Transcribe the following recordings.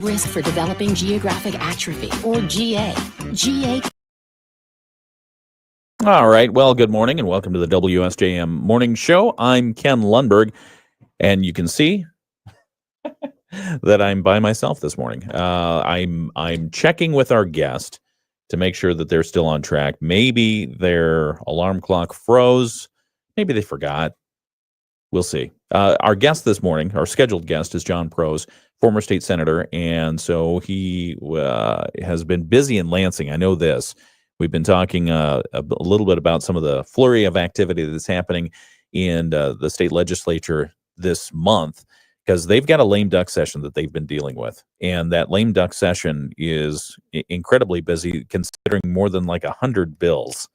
Risk for developing geographic atrophy, or GA. GA. All right. Well, good morning and welcome to the WSJM Morning Show. I'm Ken Lundberg, and you can see that I'm by myself this morning. I'm checking with our guest to make sure that they're still on track. Maybe their alarm clock froze. Maybe they forgot. We'll see. Our guest this morning, our scheduled guest, is John Prose, former state senator, and so he has been busy in Lansing. I know this. We've been talking a little bit about some of the flurry of activity that's happening in the state legislature this month, because they've got a lame duck session that they've been dealing with. And that lame duck session is incredibly busy, considering more than like 100 bills,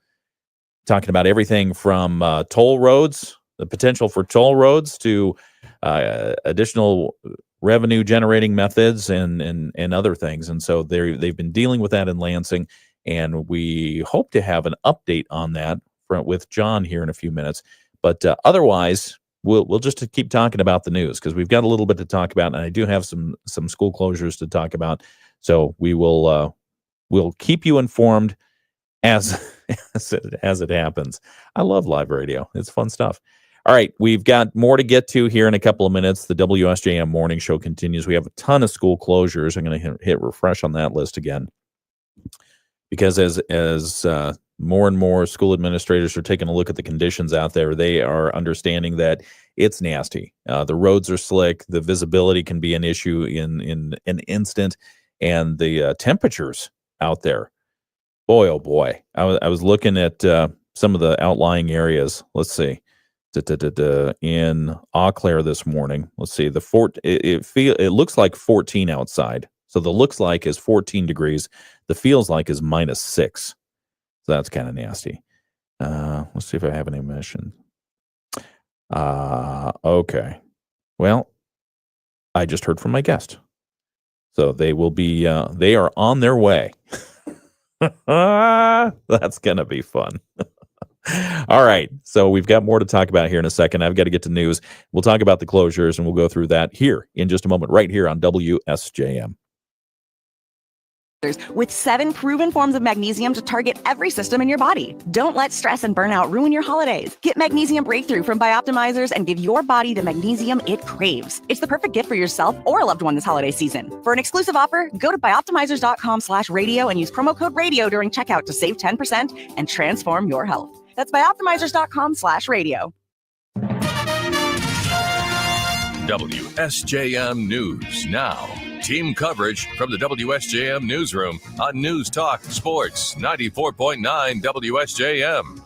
talking about everything from toll roads, the potential for toll roads, to additional revenue generating methods and other things. And so they've been dealing with that in Lansing. And we hope to have an update on that with John here in a few minutes. But otherwise, we'll just keep talking about the news, because we've got a little bit to talk about, and I do have some school closures to talk about. So we'll keep you informed as it happens. I love live radio; it's fun stuff. All right, we've got more to get to here in a couple of minutes. The WSJM Morning Show continues. We have a ton of school closures. I'm going to hit refresh on that list again, because as more and more school administrators are taking a look at the conditions out there, they are understanding that it's nasty. The roads are slick. The visibility can be an issue in an instant. And the temperatures out there, boy, oh boy. I was looking at some of the outlying areas. Let's see. In Eau Claire this morning. Let's see. It looks like 14 outside. So the looks like is 14 degrees. The feels like is -6. So that's kind of nasty. Let's see if I have any emission. Okay. Well, I just heard from my guest. So they will be, they are on their way. That's going to be fun. All right. So we've got more to talk about here in a second. I've got to get to news. We'll talk about the closures, and we'll go through that here in just a moment, right here on WSJM. With 7 proven forms of magnesium to target every system in your body. Don't let stress and burnout ruin your holidays. Get Magnesium Breakthrough from Bioptimizers and give your body the magnesium it craves. It's the perfect gift for yourself or a loved one this holiday season. For an exclusive offer, go to bioptimizers.com/radio and use promo code radio during checkout to save 10% and transform your health. That's bioptimizers.com/radio. WSJM News Now. Team coverage from the WSJM Newsroom on News Talk Sports 94.9 WSJM.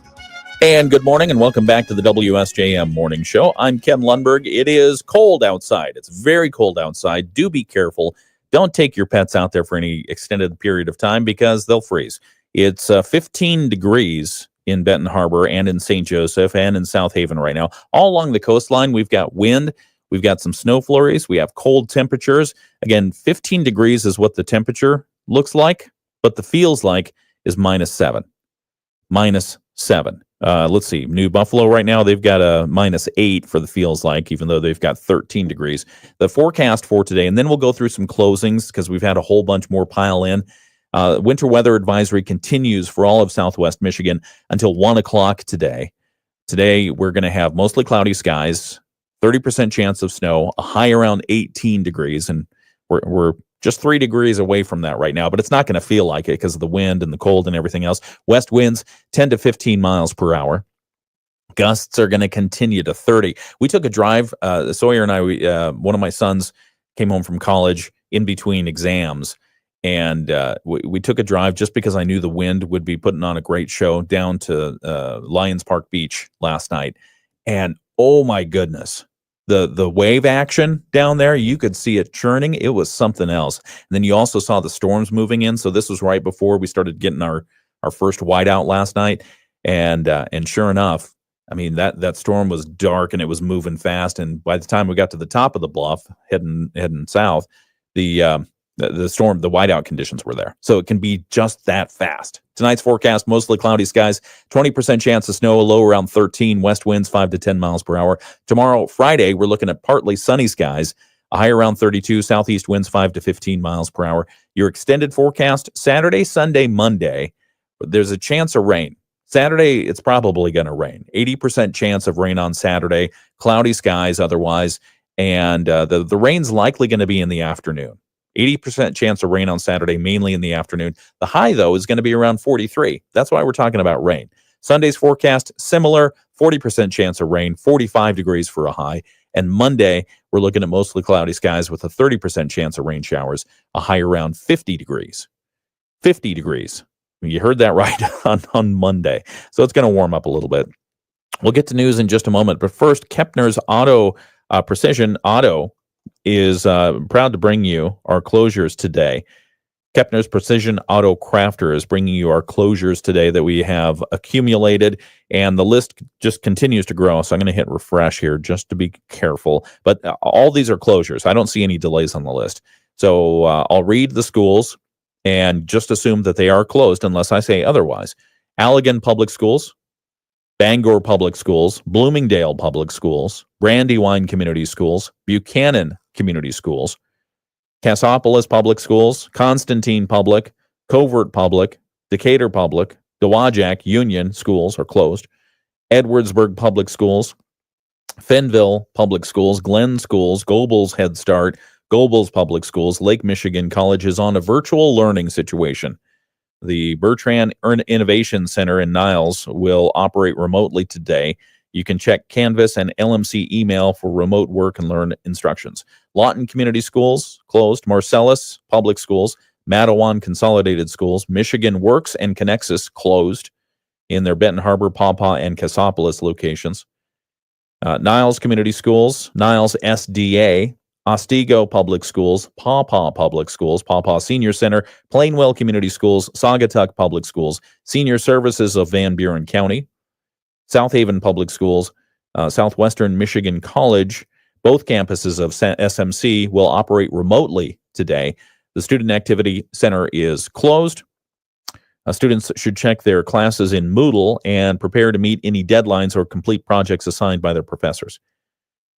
And good morning and welcome back to the WSJM Morning Show. I'm Ken Lundberg. It is cold outside. It's very cold outside. Do be careful. Don't take your pets out there for any extended period of time, because they'll freeze. It's 15 degrees in Benton Harbor and in St. Joseph and in South Haven right now. All along the coastline, we've got wind. We've got some snow flurries. We have cold temperatures. Again, 15 degrees is what the temperature looks like, but the feels like is -7. -7. Let's see. New Buffalo right now, they've got a -8 for the feels like, even though they've got 13 degrees. The forecast for today, and then we'll go through some closings because we've had a whole bunch more pile in. Winter weather advisory continues for all of Southwest Michigan until 1 o'clock today. Today, we're going to have mostly cloudy skies, 30% chance of snow, a high around 18 degrees, and we're just 3 degrees away from that right now, but it's not going to feel like it because of the wind and the cold and everything else. West winds 10 to 15 miles per hour. Gusts are going to continue to 30. We took a drive, Sawyer and I, one of my sons came home from college in between exams, and we took a drive just because I knew the wind would be putting on a great show down to Lions Park Beach last night. And oh my goodness, the wave action down there, you could see it churning. It was something else. And then you also saw the storms moving in. So this was right before we started getting our first whiteout last night. And sure enough, I mean, that storm was dark and it was moving fast. And by the time we got to the top of the bluff, heading south, the storm, the whiteout conditions were there. So it can be just that fast. Tonight's forecast, mostly cloudy skies, 20% chance of snow, a low around 13, west winds 5 to 10 miles per hour. Tomorrow, Friday, we're looking at partly sunny skies, a high around 32, southeast winds 5 to 15 miles per hour. Your extended forecast, Saturday, Sunday, Monday, there's a chance of rain. Saturday, it's probably going to rain. 80% chance of rain on Saturday, cloudy skies otherwise, and the rain's likely going to be in the afternoon. 80% chance of rain on Saturday, mainly in the afternoon. The high, though, is going to be around 43. That's why we're talking about rain. Sunday's forecast, similar, 40% chance of rain, 45 degrees for a high. And Monday, we're looking at mostly cloudy skies with a 30% chance of rain showers, a high around 50 degrees. 50 degrees. You heard that right on Monday. So it's going to warm up a little bit. We'll get to news in just a moment. But first, Kepner's Precision Auto is proud to bring you our closures today. Kepner's Precision Auto Crafter is bringing you our closures today that we have accumulated, and the list just continues to grow. So I'm going to hit refresh here just to be careful. But all these are closures. I don't see any delays on the list. So I'll read the schools and just assume that they are closed unless I say otherwise. Allegan Public Schools, Bangor Public Schools, Bloomingdale Public Schools, Brandywine Community Schools, Buchanan Community Schools, Cassopolis Public Schools, Constantine Public, Covert Public, Decatur Public, Dowagiac Union Schools are closed, Edwardsburg Public Schools, Fenville Public Schools, Glen Schools, Gobles Head Start, Gobles Public Schools, Lake Michigan College is on a virtual learning situation. The Bertrand Innovation Center in Niles will operate remotely today. You can check Canvas and LMC email for remote work and learn instructions. Lawton Community Schools closed. Marcellus Public Schools, Matawan Consolidated Schools, Michigan Works and Connexus closed in their Benton Harbor, Pawpaw, and Cassopolis locations. Niles Community Schools, Niles SDA, Otsego Public Schools, Pawpaw Public Schools, Pawpaw Senior Center, Plainwell Community Schools, Saugatuck Public Schools, Senior Services of Van Buren County, South Haven Public Schools, Southwestern Michigan College. Both campuses of SMC will operate remotely today. The Student Activity Center is closed. Students should check their classes in Moodle and prepare to meet any deadlines or complete projects assigned by their professors.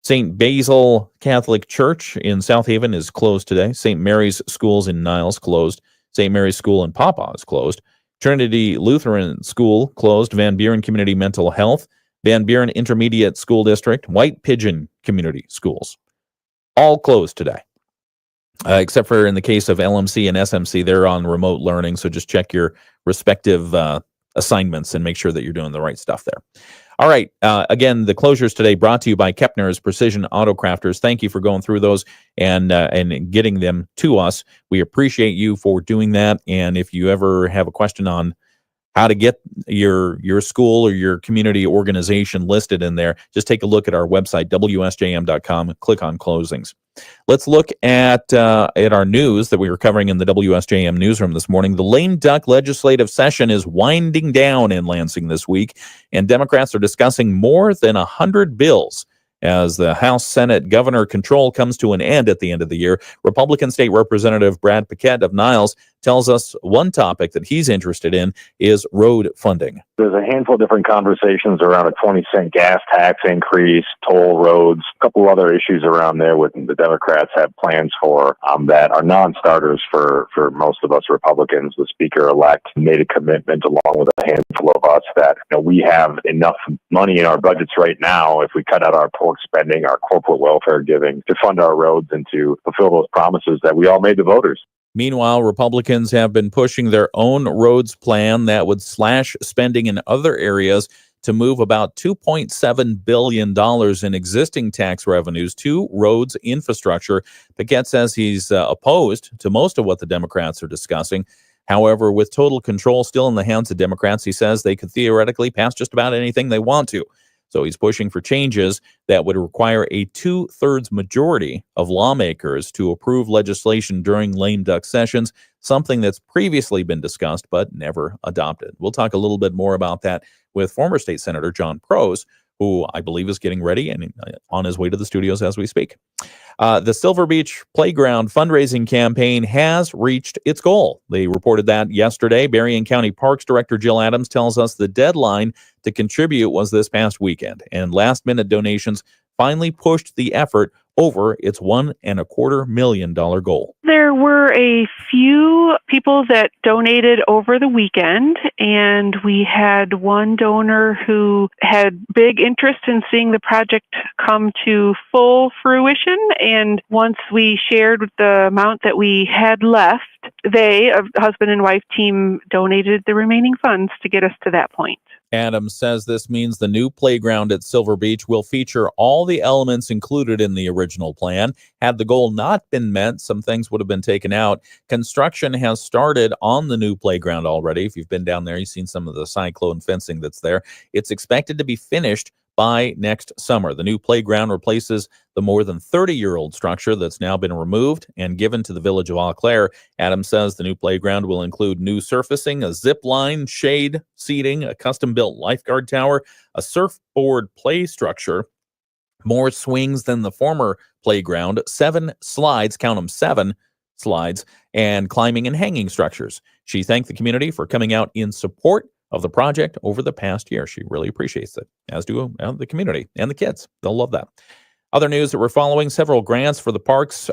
St. Basil Catholic Church in South Haven is closed today. St. Mary's Schools in Niles closed. St. Mary's School in Pawpaw is closed. Trinity Lutheran School closed. Van Buren Community Mental Health. Van Buren Intermediate School District. White Pigeon Community Schools. All closed today. Except for in the case of LMC and SMC, they're on remote learning. So just check your respective assignments and make sure that you're doing the right stuff there. All right. Again, the closures today brought to you by Kepner's Precision Auto Crafters. Thank you for going through those and getting them to us. We appreciate you for doing that. And if you ever have a question on how to get your school or your community organization listed in there, just take a look at our website, WSJM.com, and click on closings. Let's look at our news that we were covering in the WSJM newsroom this morning. The lame duck legislative session is winding down in Lansing this week, and Democrats are discussing more than 100 bills as the House, Senate, governor control comes to an end at the end of the year. Republican State Representative Brad Paquette of Niles tells us one topic that he's interested in is road funding. There's a handful of different conversations around a 20-cent gas tax increase, toll roads, a couple other issues around there with the Democrats have plans for that are non-starters for most of us Republicans. The Speaker-elect made a commitment along with a handful of us that we have enough money in our budgets right now if we cut out our pork spending, our corporate welfare giving, to fund our roads and to fulfill those promises that we all made to voters. Meanwhile, Republicans have been pushing their own roads plan that would slash spending in other areas to move about $2.7 billion in existing tax revenues to roads infrastructure. Paquette says he's opposed to most of what the Democrats are discussing. However, with total control still in the hands of Democrats, he says they could theoretically pass just about anything they want to. So he's pushing for changes that would require a 2/3 majority of lawmakers to approve legislation during lame duck sessions, something that's previously been discussed but never adopted. We'll talk a little bit more about that with former State Senator John Prose, who I believe is getting ready and on his way to the studios as we speak. The Silver Beach Playground fundraising campaign has reached its goal. They reported that yesterday. Berrien County Parks Director Jill Adams tells us the deadline to contribute was this past weekend, and last-minute donations finally pushed the effort over its $1.25 million goal. There were a few people that donated over the weekend, and we had one donor who had big interest in seeing the project come to full fruition. And once we shared the amount that we had left, they, a husband and wife team, donated the remaining funds to get us to that point. Adams says this means the new playground at Silver Beach will feature all the elements included in the original plan. Had the goal not been met, some things would have been taken out. Construction has started on the new playground already. If you've been down there, you've seen some of the cyclone fencing that's there. It's expected to be finished by next summer. The new playground replaces the more than 30-year-old structure that's now been removed and given to the village of Eau Claire. Adams says the new playground will include new surfacing, a zip line, shade, seating, a custom-built lifeguard tower, a surfboard play structure, more swings than the former playground, 7 slides, count them 7 slides, and climbing and hanging structures. She thanked the community for coming out in support of the project over the past year. She really appreciates it, as do the community and the kids. They'll love that. Other news that we're following, several grants for the parks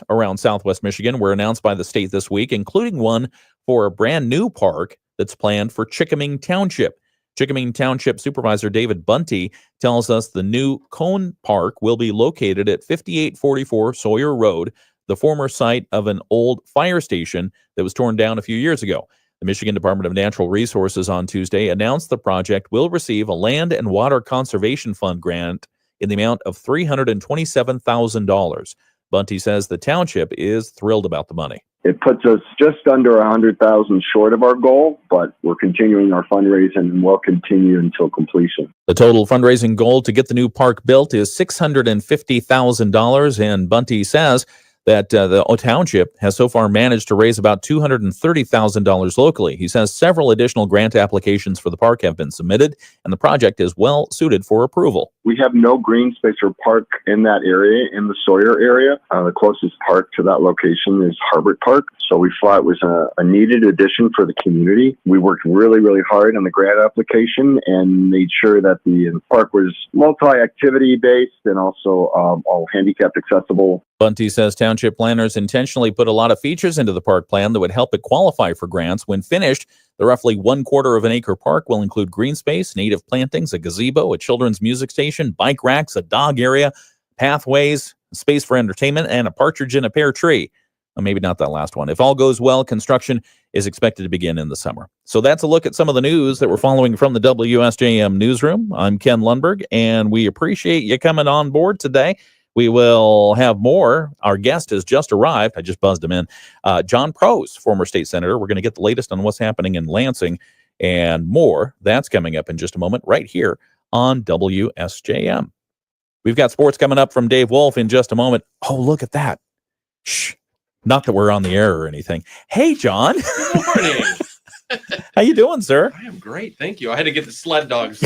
around Southwest Michigan were announced by the state this week, including one for a brand new park that's planned for Chickiming Township. Chickiming Township Supervisor David Bunty tells us the new Cone Park will be located at 5844 Sawyer Road, the former site of an old fire station that was torn down a few years ago. The Michigan Department of Natural Resources on Tuesday announced the project will receive a Land and Water Conservation Fund grant in the amount of $327,000. Bunty says the township is thrilled about the money. It puts us just under $100,000 short of our goal, but we're continuing our fundraising and will continue until completion. The total fundraising goal to get the new park built is $650,000, and Bunty says that the township has so far managed to raise about $230,000 locally. He says several additional grant applications for the park have been submitted, and the project is well suited for approval. We have no green space or park in that area, in the Sawyer area. The closest park to that location is Harbert Park. So we thought it was a needed addition for the community. We worked really, really hard on the grant application and made sure that the park was multi-activity based and also all handicapped accessible. Bunty says township planners intentionally put a lot of features into the park plan that would help it qualify for grants. When finished, the roughly 1/4 of an acre park will include green space, native plantings, a gazebo, a children's music station, bike racks, a dog area, pathways, space for entertainment, and a partridge in a pear tree. Well, maybe not that last one. If all goes well, construction is expected to begin in the summer. So that's a look at some of the news that we're following from the WSJM newsroom. I'm Ken Lundberg, and we appreciate you coming on board today. We will have more. Our guest has just arrived. I just buzzed him in. John Prose, former state senator. We're going to get the latest on what's happening in Lansing and more. That's coming up in just a moment right here on WSJM. We've got sports coming up from Dave Wolf in just a moment. Oh, look at that. Shh. Not that we're on the air or anything. Hey, John. Good morning. How you doing, sir? I am great. Thank you. I had to get the sled dogs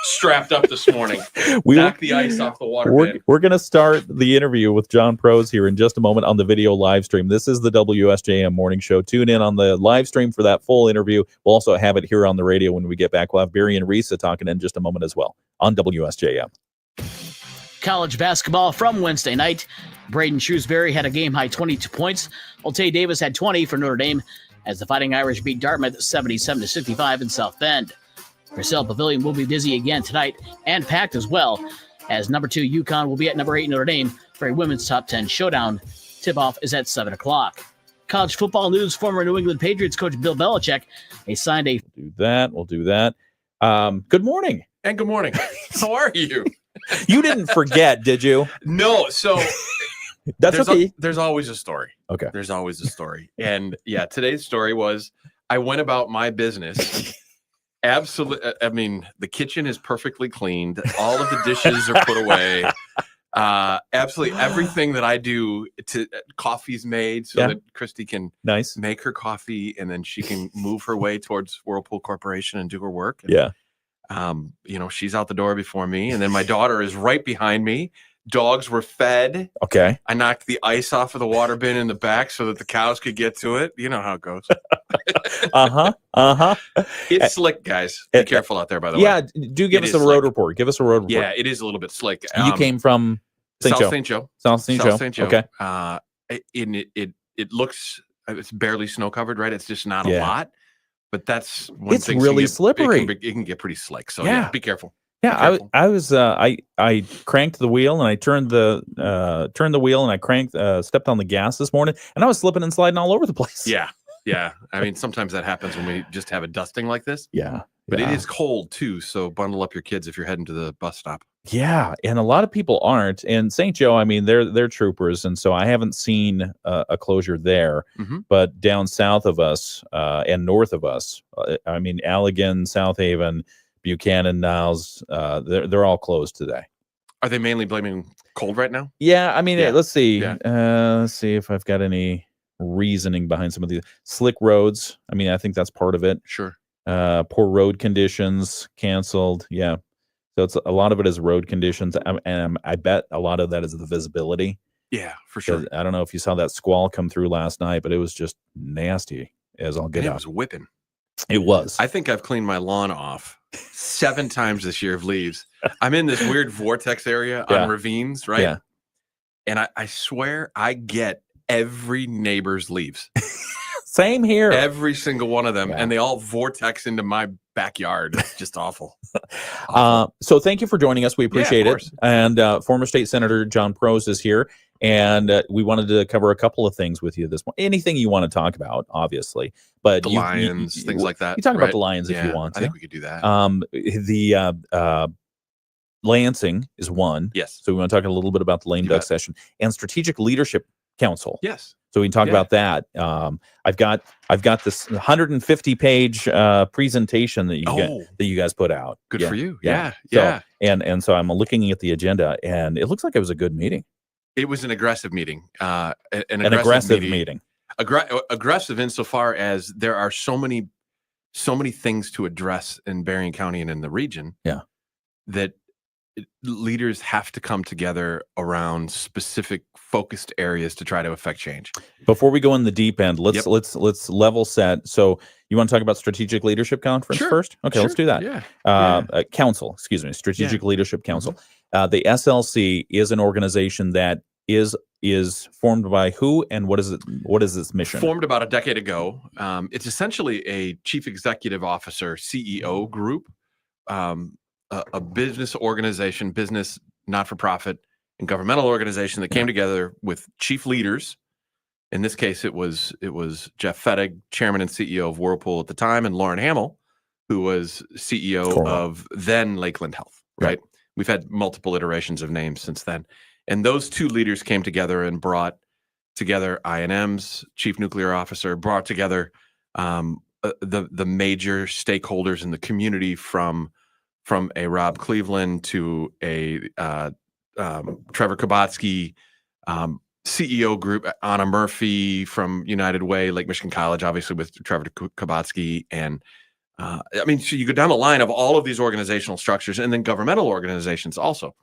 strapped up this morning. Knock the ice off the water bin. We're going to start the interview with John Prose here in just a moment on the video live stream. This is the WSJM Morning Show. Tune in on the live stream for that full interview. We'll also have it here on the radio when we get back. We'll have Barry and Risa talking in just a moment as well on WSJM. College basketball from Wednesday night. Braden Shrewsbury had a game-high 22 points, while Tay Davis had 20 for Notre Dame as the Fighting Irish beat Dartmouth 77-65 in South Bend. Purcell Pavilion will be busy again tonight and packed as well, as number 2 UConn will be at number 8 Notre Dame for a women's top 10 showdown. Tip-off is at 7 o'clock. College football news, former New England Patriots coach Bill Belichick signed a... We'll do that. Good morning. And good morning. How are you? You didn't forget, did you? No, so... That's okay. There's always a story. Okay. There's always a story. And yeah, today's story was I went about my business. Absolutely. I mean, the kitchen is perfectly cleaned. All of the dishes are put away. Absolutely everything that I do coffee's made so that Christy can make her coffee and then she can move her way towards Whirlpool Corporation and do her work. And, she's out the door before me. And then my daughter is right behind me. Dogs were fed. Okay. I knocked the ice off of the water bin in the back so that the cows could get to it. You know how it goes. It's slick, guys. Be careful out there, by the way. Yeah, do give us a road report. Give us a road report. Yeah, it is a little bit slick. You came from South St. Joe. South St. South St. Joe. Okay. It looks, it's barely snow covered, right? It's just not a Yeah. lot. But that's when It's things really can get, slippery. It can get pretty slick. So Yeah. be careful. Yeah, Be careful. I cranked the wheel and I turned the wheel and I stepped on the gas this morning and I was slipping and sliding all over the place. Yeah. Yeah. I mean, sometimes that happens when we just have a dusting like this. Yeah. But yeah. it is cold too. So bundle up your kids if you're heading to the bus stop. Yeah, and a lot of people aren't. And St. Joe, I mean, they're troopers, and so I haven't seen a closure there. Mm-hmm. But down south of us and north of us, I mean, Allegan, South Haven, Buchanan, Niles, they're all closed today. Are they mainly blaming cold right now? Yeah, I mean, let's see. Yeah. Let's see if I've got any reasoning behind some of these slick roads. I mean, I think that's part of it. Sure. Poor road conditions, canceled. Yeah. So it's a lot of it is road conditions. And I bet a lot of that is the visibility. Yeah, for sure. I don't know if you saw that squall come through last night, but it was just nasty as all get It out. was whipping. It was. I think I've cleaned my lawn off 7 times this year of leaves. I'm in this weird vortex area on ravines, right? Yeah. And I swear I get every neighbor's leaves. Same here. Every single one of them. Yeah. And they all vortex into my backyard. It's just awful. So thank you for joining us. We appreciate it. And former State Senator John Prose is here. And we wanted to cover a couple of things with you this morning. Anything you want to talk about, obviously. But the Lions, things like that. You talk about the Lions if you want to. I think we could do that. The Lansing is one. Yes. So we want to talk a little bit about the lame duck session and Strategic Leadership Council. Yes. So we can talk about that. I've got this 150-page presentation that you guys put out. Good for you. Yeah. Yeah. And so I'm looking at the agenda, and it looks like it was a good meeting. It was an aggressive meeting. An aggressive meeting. Aggressive insofar as there are so many things to address in Berrien County and in the region. Yeah. That leaders have to come together around specific focused areas to try to affect change. Before we go in the deep end, let's level set. So you want to talk about Strategic Leadership Conference first? Okay, let's do that. Yeah. Council, excuse me, Strategic Leadership Council. The SLC is an organization that is formed by who, and what is it? What is its mission? Formed about a decade ago. It's essentially a chief executive officer, CEO group, a business organization, business, not-for-profit, and governmental organization that came together with chief leaders. In this case, it was Jeff Fettig, chairman and CEO of Whirlpool at the time, and Lauren Hamill, who was CEO of then Lakeland Health, right? We've had multiple iterations of names since then. And those two leaders came together and brought together INM's chief nuclear officer, brought together the major stakeholders in the community from a Rob Cleveland to a Trevor Kubatsky, CEO group, Anna Murphy from United Way, Lake Michigan College, obviously with Trevor Kubatsky. And I mean, so you go down the line of all of these organizational structures and then governmental organizations also.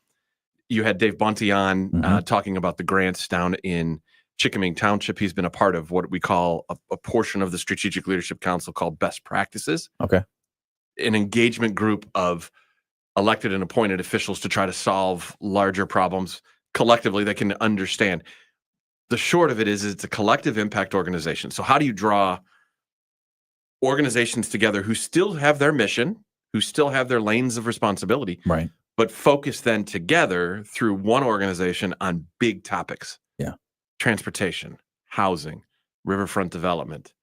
You had Dave Bunty on talking about the grants down in Chickiming Township. He's been a part of what we call a portion of the Strategic Leadership Council called Best Practices. Okay. An engagement group of elected and appointed officials to try to solve larger problems collectively that can understand. The short of it is it's a collective impact organization. So how do you draw organizations together who still have their mission, who still have their lanes of responsibility, right, but focus then together through one organization on big topics? Yeah. Transportation, housing, riverfront development,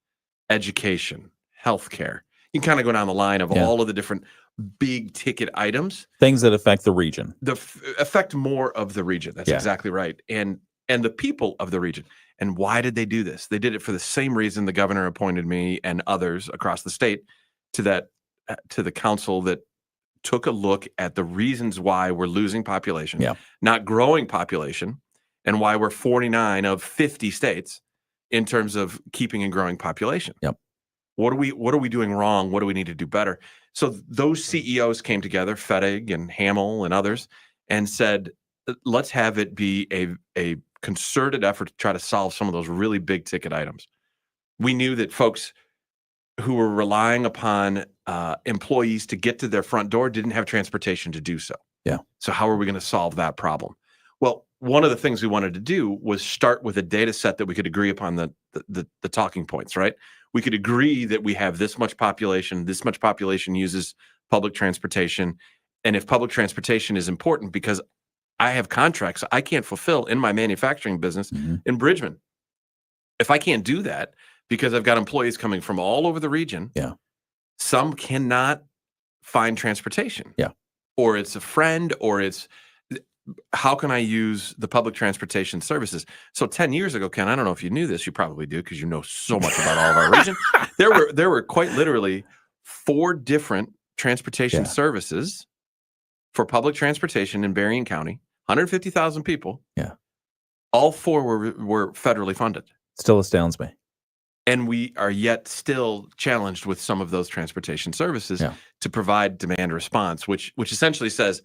education, healthcare. You can kind of go down the line of all of the different big ticket items. Things that affect the region. Affect more of the region. That's exactly right. And the people of the region. And why did they do this? They did it for the same reason the governor appointed me and others across the state to the council that took a look at the reasons why we're losing population, not growing population, and why we're 49 of 50 states in terms of keeping and growing population. Yep. What are we doing wrong? What do we need to do better? So those CEOs came together, Fettig and Hamill and others, and said, let's have it be a concerted effort to try to solve some of those really big ticket items. We knew that folks who were relying upon employees to get to their front door didn't have transportation to do so. Yeah. So how are we going to solve that problem? Well, one of the things we wanted to do was start with a data set that we could agree upon the talking points, right? We could agree that we have this much population uses public transportation. And if public transportation is important because I have contracts I can't fulfill in my manufacturing business in Bridgman. If I can't do that because I've got employees coming from all over the region, some cannot find transportation. Or it's a friend, or it's how can I use the public transportation services? So 10 years ago, Ken, I don't know if you knew this, you probably do because you know so much about all of our region. There were quite literally 4 different transportation services for public transportation in Berrien County, 150,000 people. All 4 were federally funded. Still astounds me. And we are yet still challenged with some of those transportation services to provide demand response, which essentially says,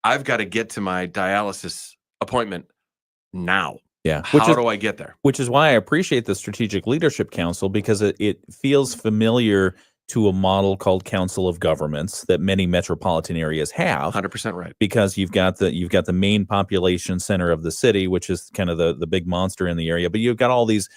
I've got to get to my dialysis appointment now. How do I get there? Which is why I appreciate the Strategic Leadership Council, because it feels familiar to a model called Council of Governments that many metropolitan areas have. 100% right. Because you've got the main population center of the city, which is kind of the big monster in the area, but you've got all these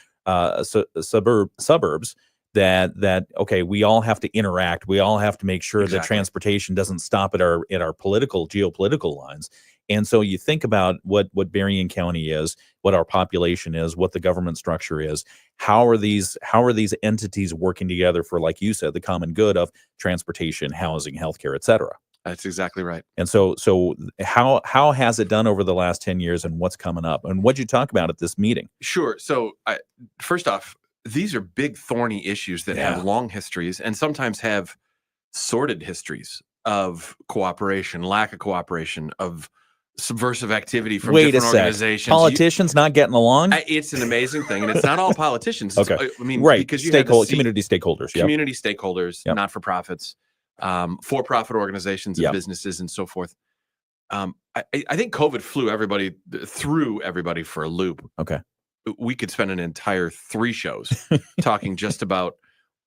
suburbs that okay, we all have to interact. We all have to make sure that transportation doesn't stop at our geopolitical lines. And so you think about what Berrien County is, what our population is, what the government structure is. How are these entities working together for, like you said, the common good of transportation, housing, healthcare, et cetera? That's exactly right. And so how has it done over the last 10 years, and what's coming up, and what'd you talk about at this meeting? Sure. So first off, these are big, thorny issues that have long histories and sometimes have sordid histories of cooperation, lack of cooperation, of subversive activity from different organizations. Politicians not getting along? It's an amazing thing, and it's not all politicians. Okay. I mean, right. Because you community stakeholders. Community stakeholders, not-for-profits, for-profit organizations and businesses and so forth. I think COVID threw everybody for a loop. Okay. We could spend an entire 3 shows talking just about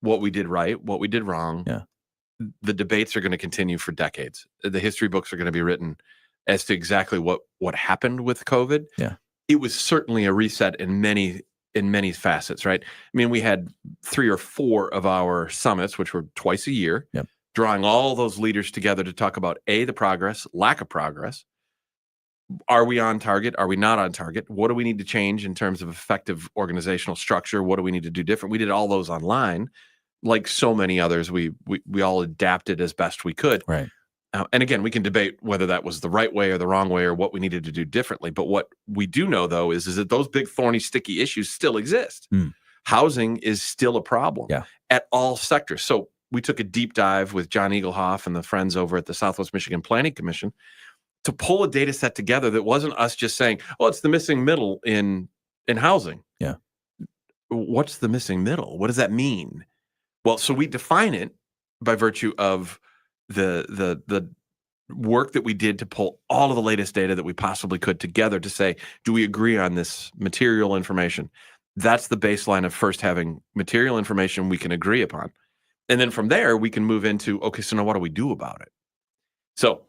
what we did right, what we did wrong. The debates are going to continue for decades. The history books are going to be written as to exactly what happened with COVID. It was certainly a reset in many facets, right? I mean, we had 3 or 4 of our summits, which were twice a year, drawing all those leaders together to talk about the progress, lack of progress. Are we on target? Are we not on target? What do we need to change in terms of effective organizational structure? What do we need to do different? We did all those online. Like so many others, we all adapted as best we could. Right. And again, we can debate whether that was the right way or the wrong way or what we needed to do differently. But what we do know, though, is that those big, thorny, sticky issues still exist. Housing is still a problem at all sectors. So we took a deep dive with John Eaglehoff and the friends over at the Southwest Michigan Planning Commission to pull a data set together that wasn't us just saying, oh, it's the missing middle in housing. What's the missing middle? What does that mean? Well, so we define it by virtue of the work that we did to pull all of the latest data that we possibly could together to say, do we agree on this material information? That's the baseline of first having material information we can agree upon. And then from there, we can move into, okay, so now what do we do about it? So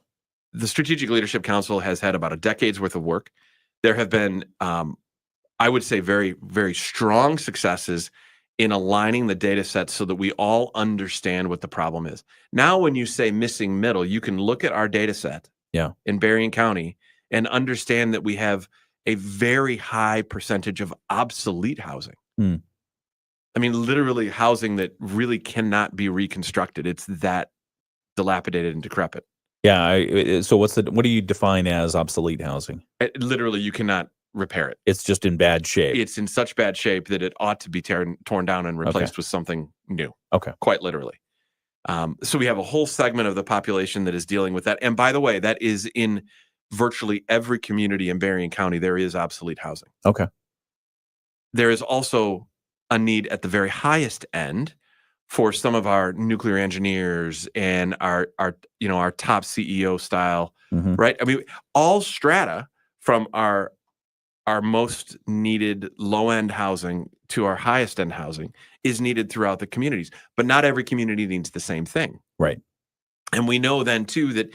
the Strategic Leadership Council has had about a decade's worth of work. There have been, I would say, very, very strong successes in aligning the data sets so that we all understand what the problem is. Now, when you say missing middle, you can look at our data set in Berrien County and understand that we have a very high percentage of obsolete housing. I mean, literally housing that really cannot be reconstructed. It's that dilapidated and decrepit. So what do you define as obsolete housing? Literally, you cannot repair it. It's just in bad shape. It's in such bad shape that it ought to be torn down and replaced with something new. Okay. Quite literally. So we have a whole segment of the population that is dealing with that. And by the way, that is in virtually every community in Berrien County, there is obsolete housing. Okay. There is also a need at the very highest end for some of our nuclear engineers and our top CEO style, right? I mean, all strata from our most needed low-end housing to our highest-end housing is needed throughout the communities. But not every community needs the same thing. Right. And we know then, too, that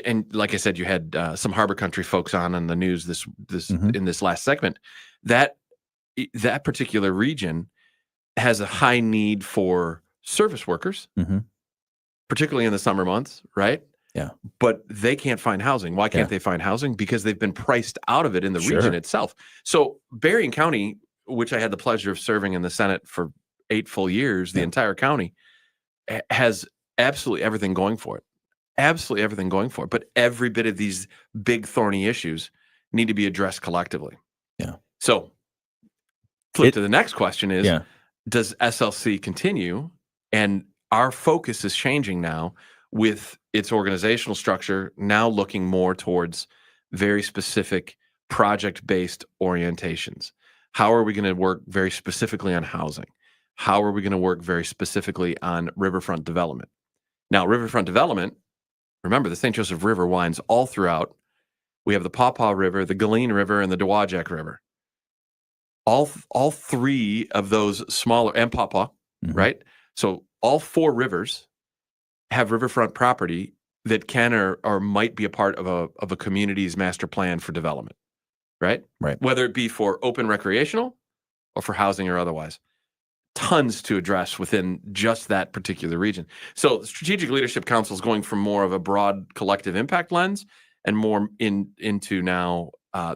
and like I said, you had some Harbor Country folks on the news this in this last segment. That particular region has a high need for service workers, particularly in the summer months, right? Yeah. But they can't find housing. Why can't they find housing? Because they've been priced out of it in the region itself. So Berrien County, which I had the pleasure of serving in the Senate for 8 full years, the entire county has absolutely everything going for it. Absolutely everything going for it. But every bit of these big thorny issues need to be addressed collectively. Yeah. So flip to the next question is, does SLC continue? And our focus is changing now with its organizational structure now looking more towards very specific project-based orientations. How are we going to work very specifically on housing? How are we going to work very specifically on riverfront development? Now, riverfront development, remember, the St. Joseph River winds all throughout. We have the Pawpaw River, the Galeen River, and the Dowagiac River. All three of those smaller, and Pawpaw, right? So all 4 rivers have riverfront property that can or might be a part of a community's master plan for development, right? Right. Whether it be for open recreational or for housing or otherwise. Tons to address within just that particular region. So the Strategic Leadership Council is going from more of a broad collective impact lens and more into now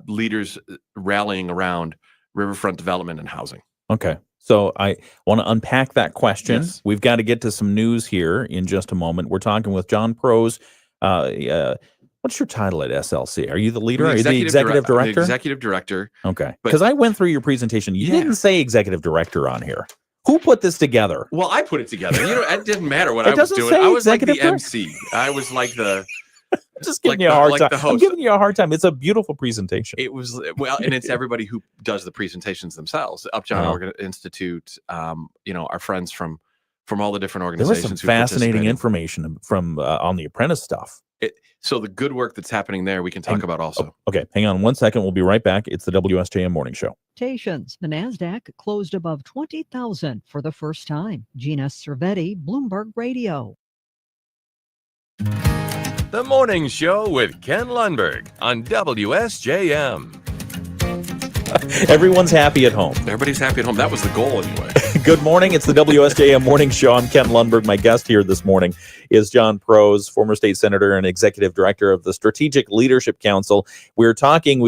leaders rallying around riverfront development and housing. Okay. So I want to unpack that question. Yes. We've got to get to some news here in just a moment. We're talking with John Prose. What's your title at SLC? Are you the leader? Are you the executive director? The executive director. Okay. Because I went through your presentation. You didn't say executive director on here. Who put this together? Well, I put it together. It didn't matter what I was doing. I was like the MC. I was like the... Just giving you a hard time. I'm giving you a hard time. It's a beautiful presentation. It was, well, and it's everybody who does the presentations themselves. Upjohn Institute, our friends from all the different organizations. There was some fascinating information from on the apprentice stuff. So the good work that's happening there, we can talk about also. Okay, hang on 1 second. We'll be right back. It's the WSJM Morning Show. The NASDAQ closed above 20,000 for the first time. Gina Cervetti, Bloomberg Radio. The Morning Show with Ken Lundberg on WSJM. Everyone's happy at home. Everybody's happy at home. That was the goal anyway. Good morning. It's the WSJM Morning Show. I'm Ken Lundberg. My guest here this morning is John Prose, former state senator and executive director of the Strategic Leadership Council. We've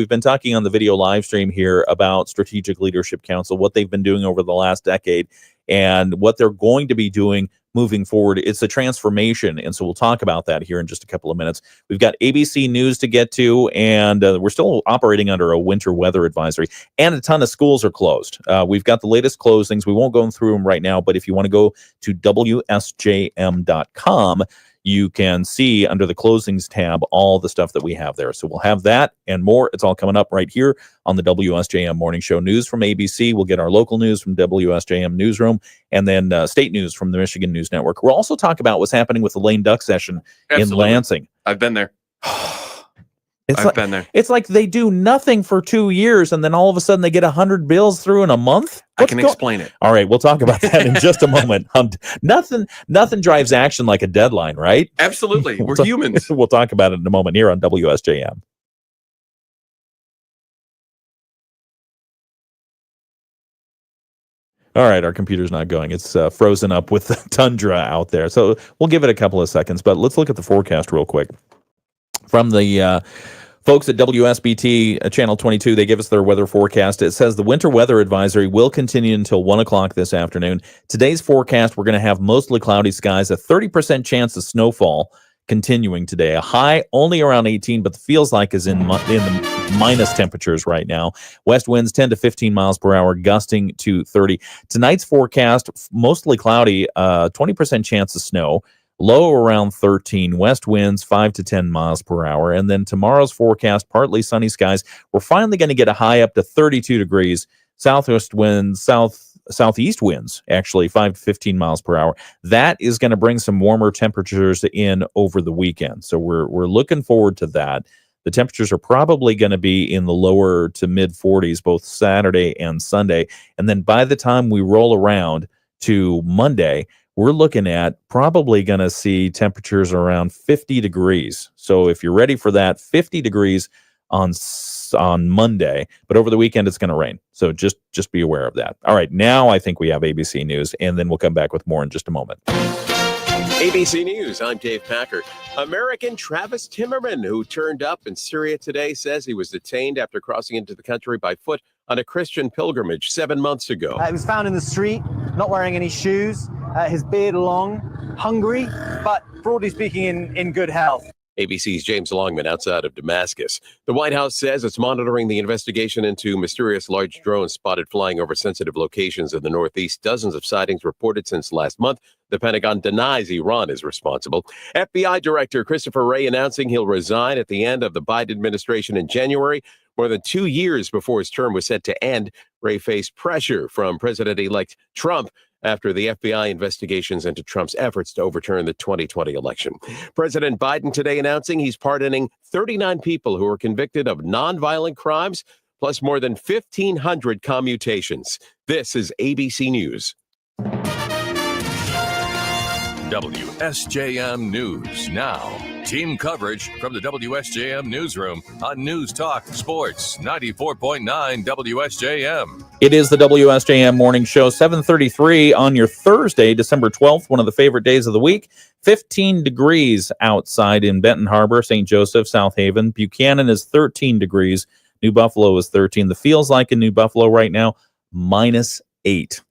been talking on the video live stream here about Strategic Leadership Council, what they've been doing over the last decade and what they're going to be doing moving forward. It's a transformation, and so we'll talk about that here in just a couple of minutes. We've got ABC News to get to, and we're still operating under a winter weather advisory, and a ton of schools are closed. We've got the latest closings. We won't go through them right now, but if you want to go to WSJM.com, you can see under the closings tab all the stuff that we have there. So we'll have that and more. It's all coming up right here on the WSJM Morning Show. News from ABC. We'll get our local news from WSJM Newsroom, and then state news from the Michigan News Network. We'll also talk about what's happening with the lame duck session in Lansing. I've been there. I've been there. It's like they do nothing for 2 years, and then all of a sudden they get 100 bills through in a month. I can explain it. All right, we'll talk about that in just a moment. Nothing drives action like a deadline, right? Absolutely. We're humans. We'll talk about it in a moment here on WSJM. All right, our computer's not going. It's frozen up with the tundra out there. So we'll give it a couple of seconds, but let's look at the forecast real quick. From the folks at WSBT Channel 22, they give us their weather forecast. It says the winter weather advisory will continue until 1 o'clock this afternoon. Today's forecast, we're going to have mostly cloudy skies, a 30% chance of snowfall continuing today. A high only around 18, but the feels like is in the minus temperatures right now. West winds 10 to 15 miles per hour, gusting to 30. Tonight's forecast, mostly cloudy, 20% chance of snow. Low around 13, west winds 5 to 10 miles per hour. And then tomorrow's forecast, partly sunny skies. We're finally going to get a high up to 32 degrees. Southwest winds, southeast winds, actually 5 to 15 miles per hour. That is going to bring some warmer temperatures in over the weekend. So we're looking forward to that. The temperatures are probably going to be in the lower to mid 40s, both Saturday and Sunday. And then by the time we roll around to Monday, we're looking at probably going to see temperatures around 50 degrees. So if you're ready for that, 50 degrees on Monday, but over the weekend it's going to rain. So just be aware of that. All right, now I think we have ABC News, and then we'll come back with more in just a moment. ABC News, I'm Dave Packer. American Travis Timmerman, who turned up in Syria today, says he was detained after crossing into the country by foot on a Christian pilgrimage 7 months ago. He was found in the street, not wearing any shoes, his beard long, hungry, but broadly speaking in good health. ABC's James Longman outside of Damascus. The White House says it's monitoring the investigation into mysterious large drones spotted flying over sensitive locations in the Northeast. Dozens of sightings reported since last month. The Pentagon denies Iran is responsible. FBI Director Christopher Wray announcing he'll resign at the end of the Biden administration in January. More than 2 years before his term was set to end, Wray faced pressure from President-elect Trump after the FBI investigations into Trump's efforts to overturn the 2020 election. President Biden today announcing he's pardoning 39 people who were convicted of nonviolent crimes, plus more than 1,500 commutations. This is ABC News. WSJM News Now. Team coverage from the WSJM Newsroom on News Talk Sports 94.9 WSJM. It is the WSJM Morning Show, 7:33 on your Thursday, December 12th, one of the favorite days of the week. 15 degrees outside in Benton Harbor, St. Joseph, South Haven. Buchanan is 13 degrees. New Buffalo is 13. The feels like in New Buffalo right now, -8.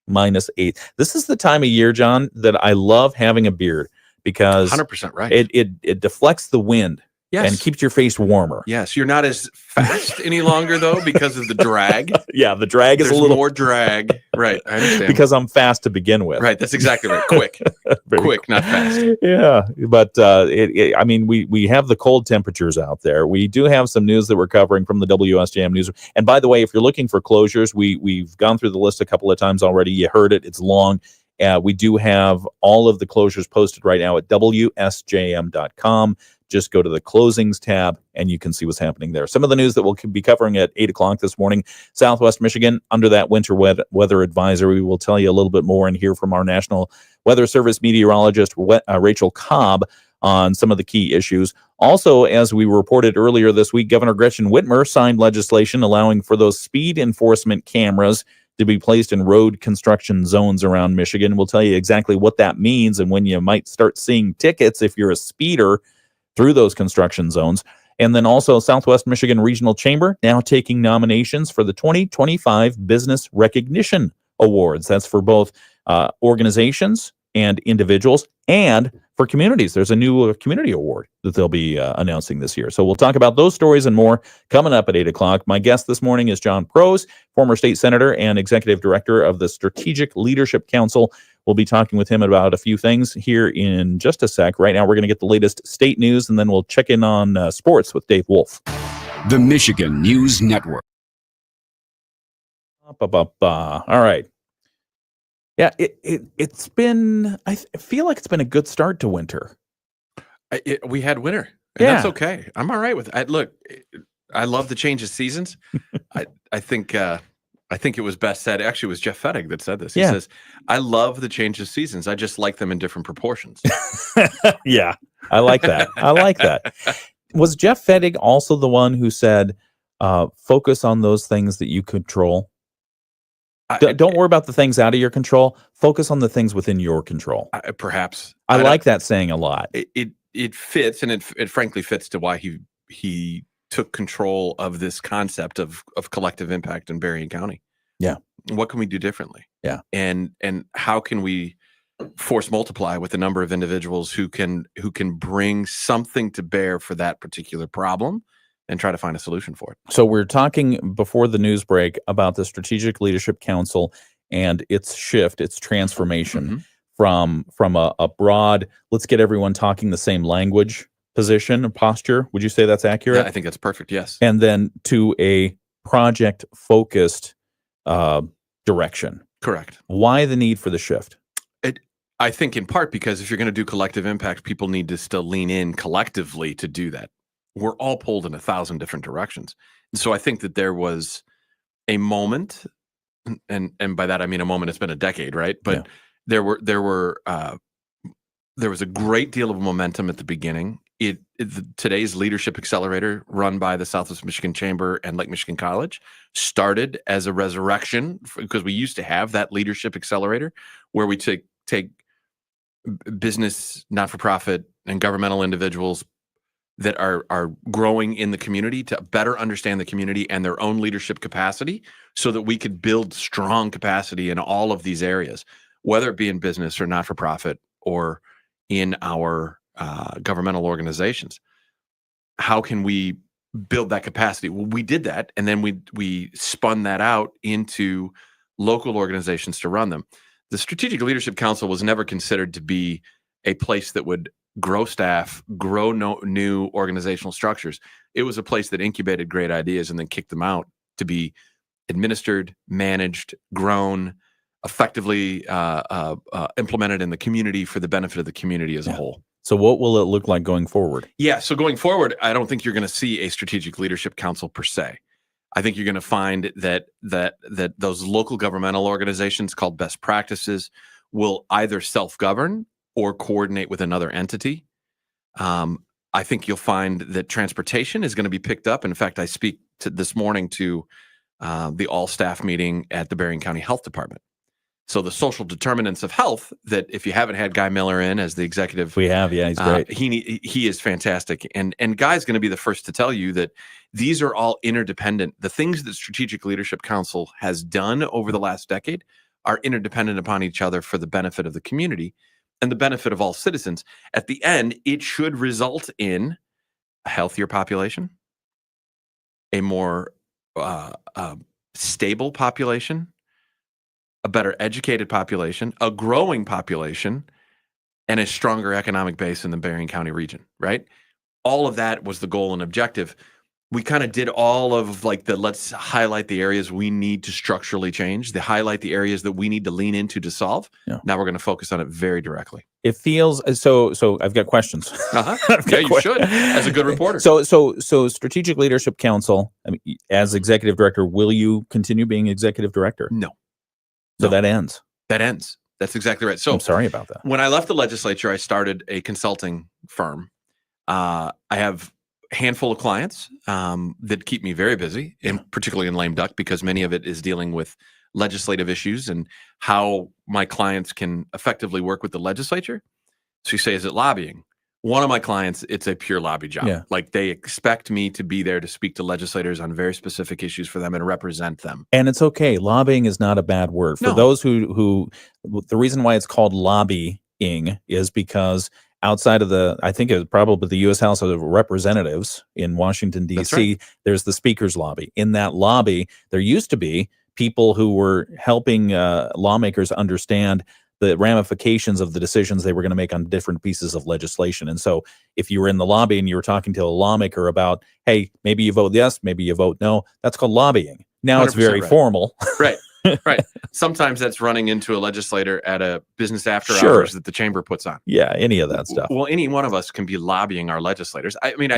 -8. This is the time of year, John, that I love having a beard because 100% right. It deflects the wind. Yes. And keeps your face warmer. Yes, you're not as fast any longer, though, because of the drag. Yeah, the drag is There's a little more drag. Right, I understand. Because I'm fast to begin with. Right, that's exactly right. Quick. Quick, not fast. Yeah, but I mean, we have the cold temperatures out there. We do have some news that we're covering from the WSJM News. And by the way, if you're looking for closures, we've gone through the list a couple of times already. You heard it. It's long. We do have all of the closures posted right now at WSJM.com. Just go to the closings tab and you can see what's happening there. Some of the news that we'll be covering at 8 o'clock this morning. Southwest Michigan under that winter weather advisory. We'll tell you a little bit more and hear from our National Weather Service meteorologist Rachel Cobb on some of the key issues. Also, as we reported earlier this week, Governor Gretchen Whitmer signed legislation allowing for those speed enforcement cameras to be placed in road construction zones around Michigan. We'll tell you exactly what that means and when you might start seeing tickets if you're a speeder through those construction zones. And then also Southwest Michigan Regional Chamber now taking nominations for the 2025 Business Recognition Awards. That's for both organizations and individuals and for communities. There's a new community award that they'll be announcing this year. So we'll talk about those stories and more coming up at 8 o'clock. My guest this morning is John Prose, former state senator and executive director of the Strategic Leadership Council. We'll be talking with him about a few things here in just a sec. Right now, we're going to get the latest state news, and then we'll check in on sports with Dave Wolf. The Michigan News Network. All right. Yeah, it's been, I feel like it's been a good start to winter. We had winter, and that's okay. I'm all right with it. Look, I love the change of seasons. I think it was best said. Actually, it was Jeff Fettig that said this. He says, I love the change of seasons. I just like them in different proportions. Yeah, I like that. I like that. Was Jeff Fettig also the one who said, focus on those things that you control? Don't worry about the things out of your control. Focus on the things within your control. Perhaps. I like that saying a lot. It fits, and it frankly fits to why he took control of this concept of collective impact in Berrien County. Yeah. What can we do differently? Yeah. And how can we force multiply with the number of individuals who can bring something to bear for that particular problem and try to find a solution for it. So we're talking before the news break about the Strategic Leadership Council and its shift, its transformation from a broad, let's get everyone talking the same language position and posture. Would you say that's accurate? Yeah, I think that's perfect. Yes. And then to a project focused direction. Correct. Why the need for the shift? I think in part because if you're going to do collective impact, people need to still lean in collectively to do that. We're all pulled in 1,000 different directions. And so I think that there was a moment, and by that I mean a moment, it's been a decade, right? But There was a great deal of momentum at the beginning. Today's Leadership Accelerator, run by the Southwest Michigan Chamber and Lake Michigan College, started as a resurrection because we used to have that Leadership Accelerator where we take business, not-for-profit, and governmental individuals that are growing in the community to better understand the community and their own leadership capacity so that we could build strong capacity in all of these areas, whether it be in business or not-for-profit or in our governmental organizations. How can we build that capacity? Well, we did that, and then we spun that out into local organizations to run them. The Strategic Leadership Council was never considered to be a place that would grow staff, grow new organizational structures. It was a place that incubated great ideas and then kicked them out to be administered, managed, grown, effectively implemented in the community for the benefit of the community as a whole. So what will it look like going forward? Yeah, so going forward, I don't think you're going to see a Strategic Leadership Council per se. I think you're going to find that those local governmental organizations called best practices will either self-govern or coordinate with another entity. I think you'll find that transportation is going to be picked up. In fact, I speak this morning to the all-staff meeting at the Berrien County Health Department. So the social determinants of health, that if you haven't had Guy Miller in as the executive, we have, yeah, he's great. He is fantastic, and Guy's going to be the first to tell you that these are all interdependent. The things that Strategic Leadership Council has done over the last decade are interdependent upon each other for the benefit of the community and the benefit of all citizens. At the end, it should result in a healthier population, a more stable population, a better educated population, a growing population, and a stronger economic base in the Berrien County region, right? All of that was the goal and objective. We kind of did all of let's highlight the areas we need to structurally change, highlight the areas that we need to lean into to solve. Yeah. Now we're going to focus on it very directly. It feels so I've got questions. Yeah, you should, as a good reporter. So Strategic Leadership Council, I mean, as executive director, will you continue being executive director? No. So that ends. That ends. That's exactly right. So I'm sorry about that. When I left the legislature, I started a consulting firm. I have a handful of clients that keep me very busy, and particularly in lame duck, because many of it is dealing with legislative issues and how my clients can effectively work with the legislature. So you say, is it lobbying? One of my clients, it's a pure lobby job. Yeah. Like they expect me to be there to speak to legislators on very specific issues for them and represent them. And it's okay. Lobbying is not a bad word. For those who the reason why it's called lobbying is because outside of I think it was probably the U.S. House of Representatives in Washington, D.C., right, there's the Speaker's lobby. In that lobby, there used to be people who were helping lawmakers understand the ramifications of the decisions they were going to make on different pieces of legislation. And so if you were in the lobby and you were talking to a lawmaker about, hey, maybe you vote yes, maybe you vote no, that's called lobbying. Now it's very formal. Right. Right. Sometimes that's running into a legislator at a business after hours that the chamber puts on. Yeah, any of that stuff. Well, any one of us can be lobbying our legislators. I mean,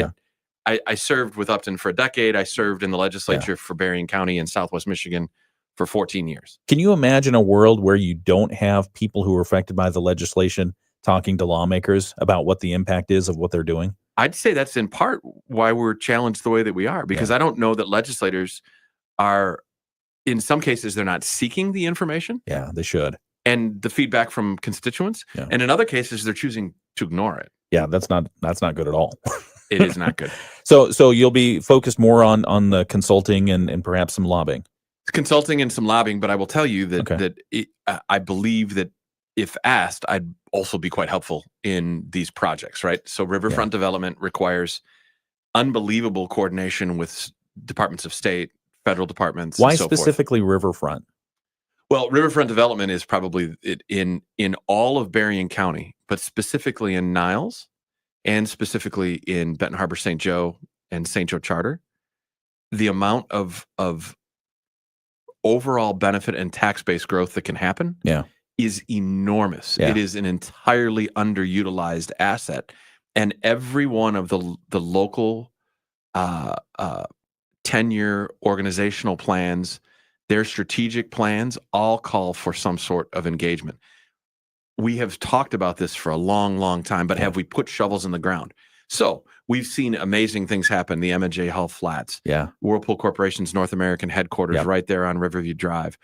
I served with Upton for a decade. I served in the legislature for Berrien County in Southwest Michigan for 14 years. Can you imagine a world where you don't have people who are affected by the legislation talking to lawmakers about what the impact is of what they're doing? I'd say that's in part why we're challenged the way that we are, because I don't know that legislators are, in some cases, they're not seeking the information. Yeah, they should. And the feedback from constituents. Yeah. And in other cases, they're choosing to ignore it. Yeah, that's not good at all. It is not good. So you'll be focused more on the consulting and perhaps some lobbying. Consulting and some lobbying, but I will tell you that I believe that if asked, I'd also be quite helpful in these projects, right? So riverfront development requires unbelievable coordination with departments of state, federal departments. Why and so specifically forth. Riverfront? Well, riverfront development is probably in all of Berrien County, but specifically in Niles and specifically in Benton Harbor, St. Joe, and St. Joe Charter. The amount of overall benefit and tax-based growth that can happen is enormous. Yeah. It is an entirely underutilized asset. And every one of the local 10-year organizational plans, their strategic plans all call for some sort of engagement. we have talked about this for a long, long time, but have we put shovels in the ground? So we've seen amazing things happen. The M&J Hull Flats, Whirlpool Corporation's North American headquarters right there on Riverview Drive.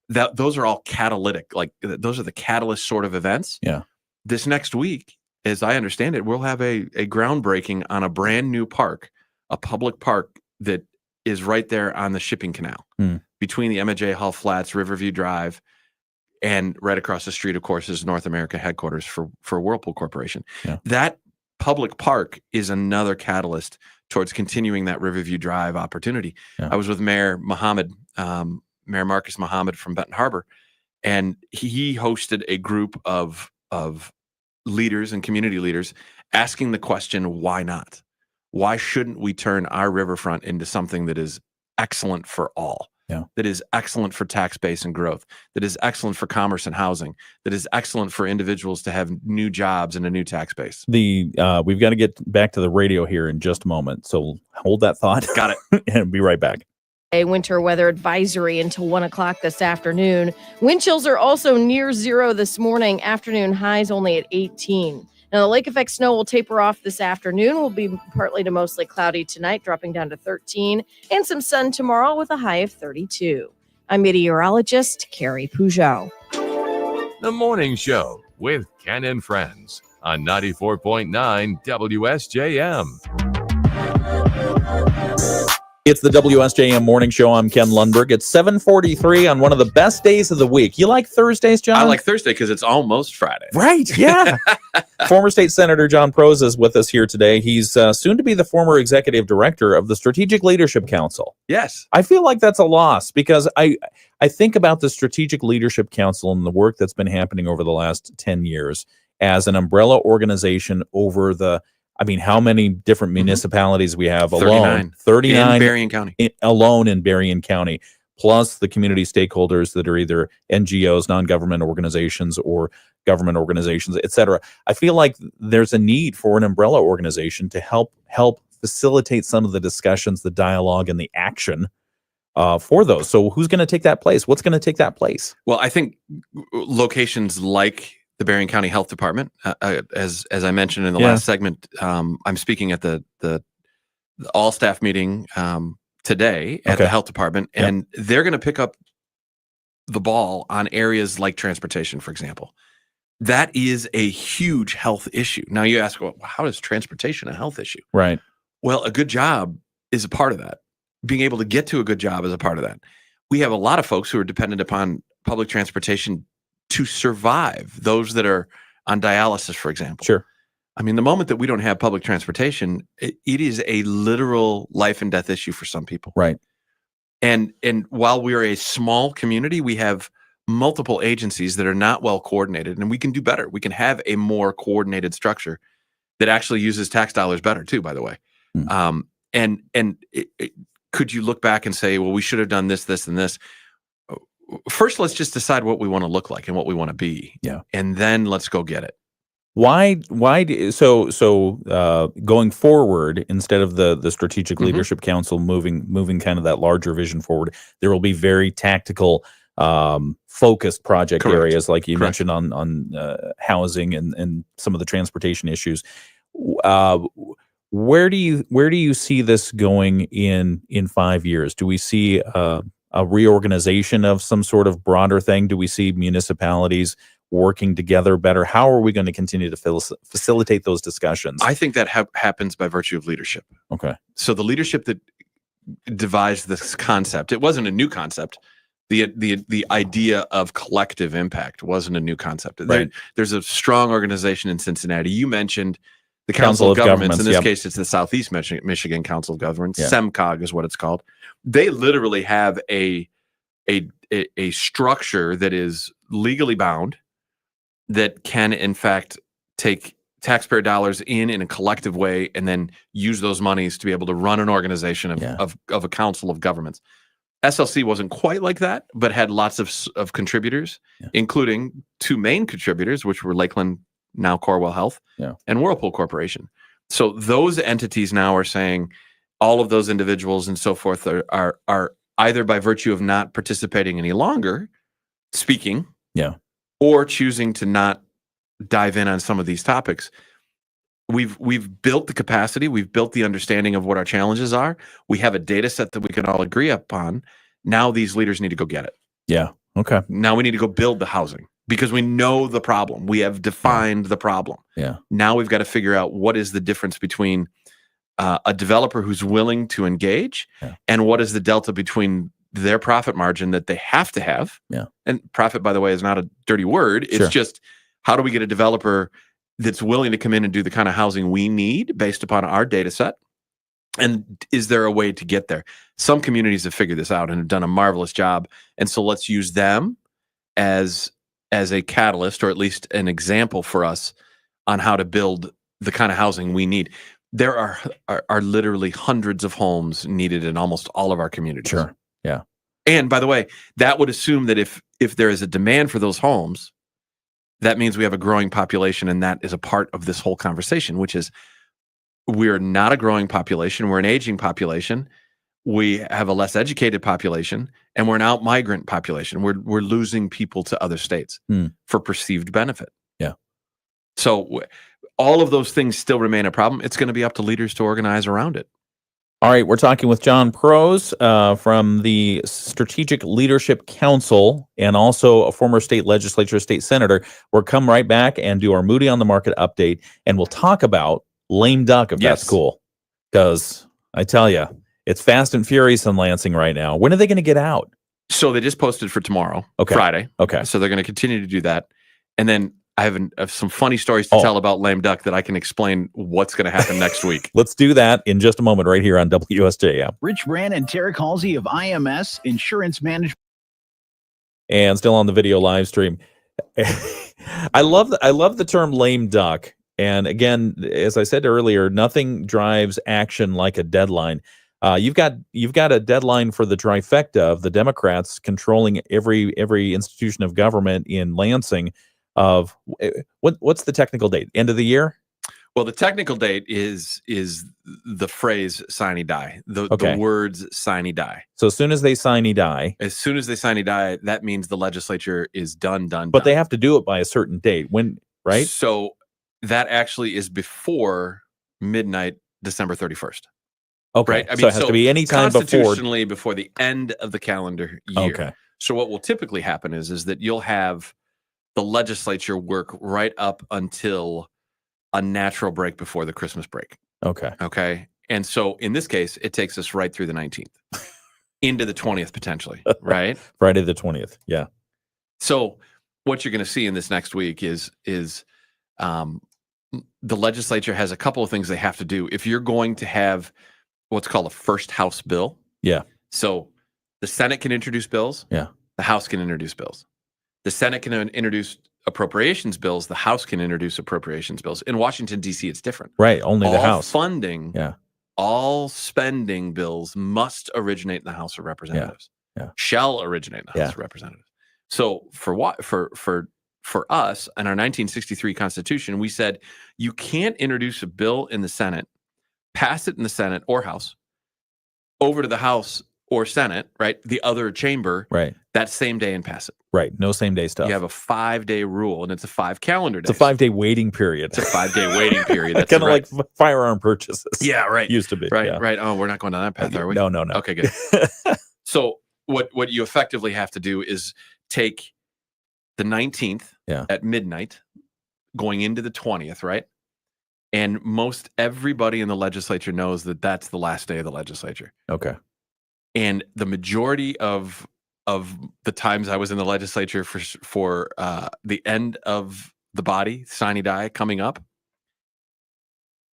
Those are all catalytic. Like those are the catalyst sort of events. Yeah. This next week, as I understand it, we'll have a groundbreaking on a brand new park, a public park that is right there on the shipping canal between the M&J Hull Flats, Riverview Drive, and right across the street, of course, is North America headquarters for Whirlpool Corporation. Yeah. That public park is another catalyst towards continuing that Riverview Drive opportunity. Yeah. I was with Mayor Muhammad, Mayor Marcus Muhammad from Benton Harbor, and he hosted a group of leaders and community leaders asking the question, why not? Why shouldn't we turn our riverfront into something that is excellent for all? Yeah. That is excellent for tax base and growth, that is excellent for commerce and housing, that is excellent for individuals to have new jobs and a new tax base. We've got to get back to the radio here in just a moment, so hold that thought. Got it. And be right back. A winter weather advisory until 1 o'clock this afternoon. Wind chills are also near zero this morning. Afternoon highs only at 18. Now, the lake effect snow will taper off this afternoon. Will be partly to mostly cloudy tonight, dropping down to 13, and some sun tomorrow with a high of 32. I'm meteorologist Carrie Peugeot. The Morning Show with Ken and Friends on 94.9 WSJM. It's the WSJM Morning Show. I'm Ken Lundberg. It's 7:43 on one of the best days of the week. You like Thursdays, John? I like Thursday because it's almost Friday. Right, yeah. Former State Senator John Prose is with us here today. He's soon to be the former executive director of the Strategic Leadership Council. Yes. I feel like that's a loss because I think about the Strategic Leadership Council and the work that's been happening over the last 10 years as an umbrella organization over the how many different municipalities we have 39. 39 in Berrien County. Alone in Berrien County, plus the community stakeholders that are either NGOs, non-government organizations, or government organizations, et cetera. I feel like there's a need for an umbrella organization to help facilitate some of the discussions, the dialogue, and the action for those. So who's going to take that place? What's going to take that place? Well, I think locations like the Berrien County Health Department, as I mentioned in the last segment, I'm speaking at the all staff meeting today at the health department, and they're going to pick up the ball on areas like transportation, for example. That is a huge health issue. Now you ask, well, how is transportation a health issue? Right. Well, a good job is a part of that. Being able to get to a good job is a part of that. We have a lot of folks who are dependent upon public transportation to survive, those that are on dialysis, for example. Sure. The moment that we don't have public transportation, it is a literal life and death issue for some people. Right. And while we're a small community, we have multiple agencies that are not well coordinated, and we can do better. We can have a more coordinated structure that actually uses tax dollars better too, by the way. Could you look back and say, well, we should have done this, this, and this? First, let's just decide what we want to look like and what we want to be. Yeah. And then let's go get it. So going forward, instead of the Strategic Leadership Council moving kind of that larger vision forward, there will be very tactical, focused project areas like you mentioned on housing and some of the transportation issues. Where do you see this going in 5 years? Do we see a reorganization of some sort of broader thing? Do we see municipalities working together better? How are we going to continue to facilitate those discussions? I think that happens by virtue of leadership. Okay. So the leadership that devised this concept, it wasn't a new concept. The idea of collective impact wasn't a new concept. Right. There's a strong organization in Cincinnati. You mentioned the Council of Governments. In this case, it's the Southeast Michigan Council of Governments. SEMCOG is what it's called. They literally have a structure that is legally bound, that can in fact take taxpayer dollars in a collective way and then use those monies to be able to run an organization of a council of governments. SLC wasn't quite like that, but had lots of contributors, including two main contributors, which were Lakeland, now Corewell Health, and Whirlpool Corporation. So those entities now are saying all of those individuals and so forth are either by virtue of not participating any longer, speaking, or choosing to not dive in on some of these topics. We've built the capacity, we've built the understanding of what our challenges are. We have a data set that we can all agree upon. Now these leaders need to go get it. Yeah. Okay. Now we need to go build the housing because we know the problem. We have defined the problem. Yeah. Now we've got to figure out what is the difference between a developer who's willing to engage and what is the delta between their profit margin that they have to have. Yeah. And profit, by the way, is not a dirty word. It's just, how do we get a developer that's willing to come in and do the kind of housing we need based upon our data set? And is there a way to get there? Some communities have figured this out and have done a marvelous job. And so let's use them as a catalyst, or at least an example for us on how to build the kind of housing we need. There are literally hundreds of homes needed in almost all of our communities. Sure. Yeah. And by the way, that would assume that if there is a demand for those homes, that means we have a growing population, and that is a part of this whole conversation, which is we're not a growing population. We're an aging population. We have a less educated population, and we're an out-migrant population. We're losing people to other states for perceived benefit. Yeah. So all of those things still remain a problem. It's going to be up to leaders to organize around it. All right, we're talking with John Prose from the Strategic Leadership Council and also a former state legislature, state senator. We'll come right back and do our Moody on the Market update, and we'll talk about lame duck, if that's cool. Because I tell you, it's fast and furious in Lansing right now. When are they going to get out? So they just posted for tomorrow, Friday. Okay. So they're going to continue to do that. And then I have some funny stories to tell about lame duck that I can explain what's going to happen next week. Let's do that in just a moment right here on WSJM. Rich Brand and Tarek Halsey of IMS Insurance Management. And still on the video live stream. I love the term lame duck. And again, as I said earlier, nothing drives action like a deadline. You've got a deadline for the trifecta of the Democrats controlling every institution of government in Lansing. Of what's the technical date? End of the year? Well, the technical date is the phrase "sine die." The words "sine die." So as soon as they sine die, that means the legislature is done. But they have to do it by a certain date. When, right? So that actually is before midnight, December 31st. Okay. Right? I mean, so it has to be any time constitutionally before the end of the calendar year. Okay. So what will typically happen is that you'll have the legislature work right up until a natural break before the Christmas break. Okay. Okay. And so in this case, it takes us right through the 19th into the 20th potentially, right? Friday the 20th. Yeah. So what you're going to see in this next week is the legislature has a couple of things they have to do. If you're going to have what's called a first House bill. Yeah. So the Senate can introduce bills. Yeah. The House can introduce bills. The Senate can introduce appropriations bills. The House can introduce appropriations bills. In Washington, D.C., it's different. Right. Only the House. Funding, all spending bills must originate in the House of Representatives. Yeah. Shall originate in the House of Representatives. So for us and our 1963 Constitution, we said you can't introduce a bill in the Senate, pass it in the Senate or House, over to the House or Senate, right? The other chamber, right? That same day and pass it. Right. No same day stuff. You have a 5-day rule, and it's a 5 calendar days. It's a 5-day waiting period. It's a 5-day waiting period. That's kind of like firearm purchases. Yeah, right. Used to be. Right, yeah. right. Oh, we're not going down that path, are we? No. Okay, good. So what you effectively have to do is take the 19th at midnight, going into the 20th, right? And most everybody in the legislature knows that that's the last day of the legislature. Okay. And the majority of the times I was in the legislature for the end of the body, sine die, coming up,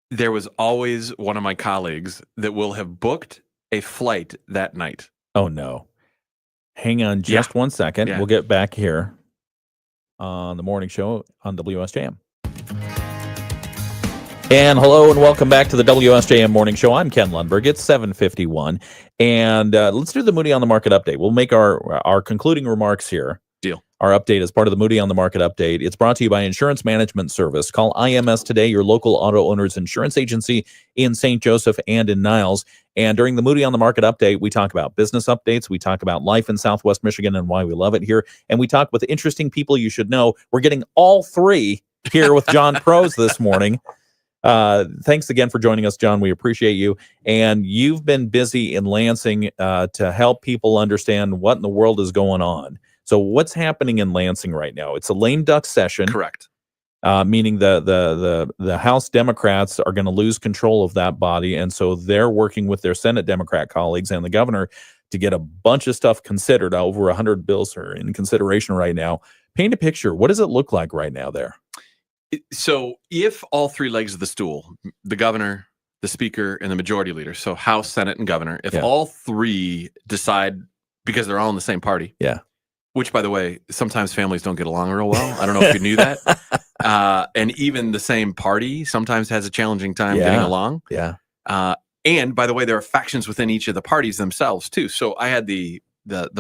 there was always one of my colleagues that will have booked a flight that night. Oh, no. Hang on just 1 second. Yeah. We'll get back here on the morning show on WSJM. And hello and welcome back to the WSJM Morning Show. I'm Ken Lundberg. It's 7:51. And let's do the Moody on the Market update. We'll make our concluding remarks here. Deal. Our update is part of the Moody on the Market update. It's brought to you by Insurance Management Service. Call IMS today, your local auto owner's insurance agency in St. Joseph and in Niles. And during the Moody on the Market update, we talk about business updates. We talk about life in Southwest Michigan and why we love it here. And we talk with interesting people you should know. We're getting all three here with John Prose this morning. Thanks again for joining us, John. We appreciate you. And you've been busy in Lansing to help people understand what in the world is going on. So what's happening in Lansing right now? It's a lame duck session. Correct. Meaning the House Democrats are going to lose control of that body. And so they're working with their Senate Democrat colleagues and the governor to get a bunch of stuff considered. Over 100 bills are in consideration right now. Paint a picture. What does it look like right now there? So if all three legs of the stool, the governor, the speaker, and the majority leader, so House, Senate, and governor, if all three decide, because they're all in the same party, which, by the way, sometimes families don't get along real well. I don't know if you knew that. And even the same party sometimes has a challenging time getting along. And by the way, there are factions within each of the parties themselves too. So I had the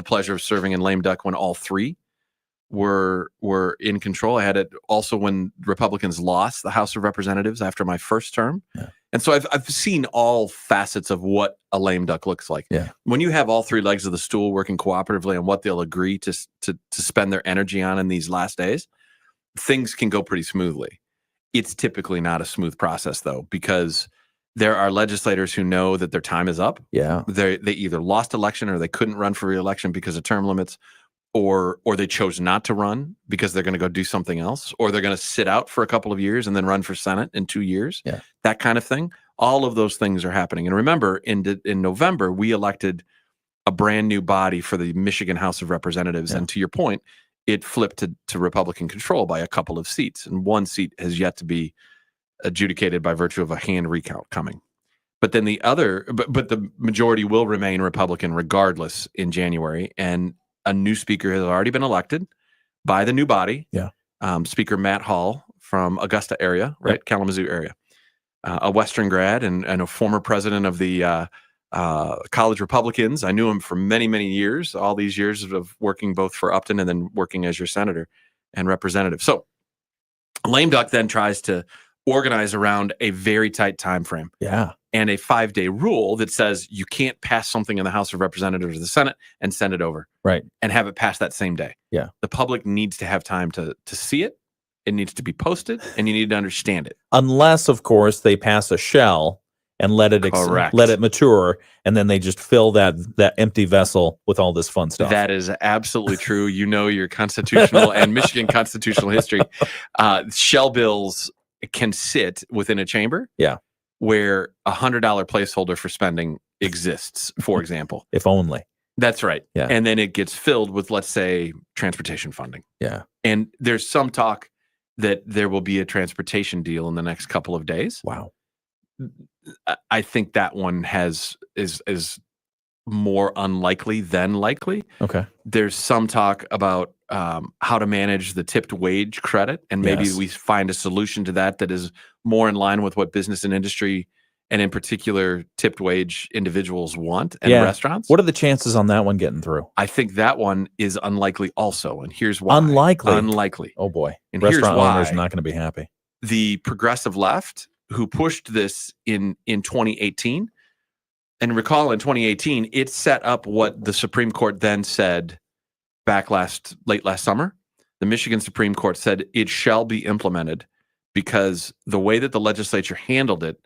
pleasure of serving in lame duck when all three were in control. I had it also when Republicans lost the House of Representatives after my first term. And so I've seen all facets of what a lame duck looks like. When you have all three legs of the stool working cooperatively on what they'll agree to spend their energy on in these last days, things can go pretty smoothly. It's typically not a smooth process, though, because there are legislators who know that their time is up. They either lost election or they couldn't run for re-election because of term limits, or they chose not to run because they're going to go do something else, or they're going to sit out for a couple of years and then run for Senate in 2 years. That kind of thing. All of those things are happening. And remember, in November, we elected a brand new body for the Michigan House of Representatives. And to your point, it flipped to Republican control by a couple of seats. And one seat has yet to be adjudicated by virtue of a hand recount coming. But then but the majority will remain Republican regardless in January. And a new speaker has already been elected by the new body. Speaker Matt Hall from Augusta area, right? Kalamazoo area. A Western grad and a former president of the College Republicans. I knew him for many, many years, all these years of working both for Upton and then working as your senator and representative. So lame duck then tries to organize around a very tight time frame. And a 5-day rule that says you can't pass something in the House of Representatives or the Senate and send it over. And have it passed that same day. The public needs to have time to see it. It needs to be posted, and you need to understand it. Unless, of course, they pass a shell and let it mature, and then they just fill that empty vessel with all this fun stuff. That is absolutely true. You know your constitutional and Michigan constitutional history. Shell bills can sit within a chamber where a $100 placeholder for spending exists, for example. If only. That's right. And then it gets filled with, let's say, transportation funding. And there's some talk that there will be a transportation deal in the next couple of days. Wow. I think that one is more unlikely than likely. There's some talk about how to manage the tipped wage credit, and maybe we find a solution to that is more in line with what business and industry, and in particular tipped wage individuals want and restaurants. What are the chances on that one getting through? I think that one is unlikely also, and here's why. Unlikely. Oh boy. And restaurant here's why. owners are not going to be happy. The progressive left, who pushed this in 2018, and recall in 2018, it set up what the Supreme Court then said back late last summer. The Michigan Supreme Court said it shall be implemented because the way that the legislature handled it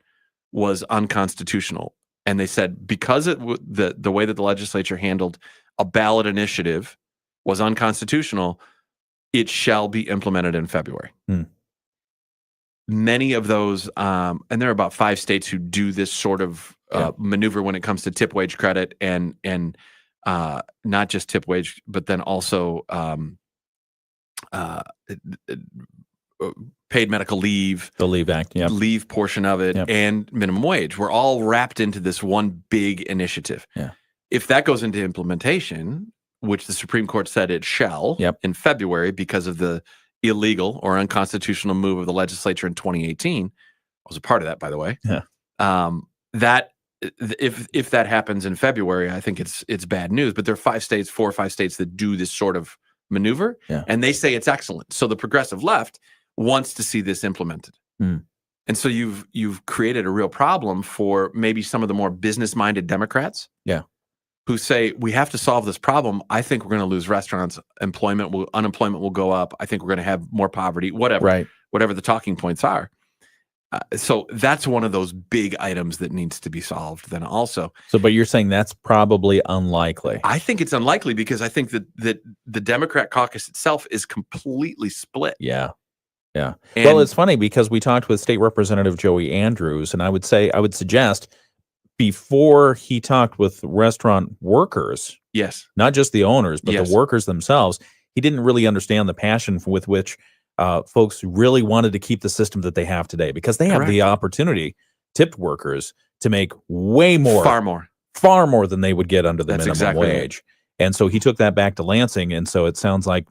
was unconstitutional. And they said because the way that the legislature handled a ballot initiative was unconstitutional, it shall be implemented in February. Many of those, and there are about 5 states who do this sort of maneuver when it comes to tip wage credit and not just tip wage, but then also paid medical leave, the Leave Act, leave portion of it, and minimum wage. We're all wrapped into this one big initiative. If that goes into implementation, which the Supreme Court said it shall in February because of the illegal or unconstitutional move of the legislature in 2018, I was a part of that, by the way. That if that happens in February, I think it's bad news. But there are 4 or 5 states that do this sort of maneuver, and they say it's excellent. So the progressive left wants to see this implemented. And so you've created a real problem for maybe some of the more business-minded Democrats who say, we have to solve this problem. I think we're going to lose restaurants. Unemployment will go up. I think we're going to have more poverty, whatever whatever the talking points are. So that's one of those big items that needs to be solved then also. So, but you're saying that's probably unlikely. I think it's unlikely because I think that the Democrat caucus itself is completely split. Yeah. Yeah. And Well, it's funny because we talked with State Representative Joey Andrews, and I would suggest before he talked with restaurant workers, yes, not just the owners, but Yes. the workers themselves, he didn't really understand the passion with which folks really wanted to keep the system that they have today, because they have the opportunity, tipped workers, to make way more, far more than they would get under the That's minimum exactly right. wage. And so he took that back to Lansing, and so it sounds like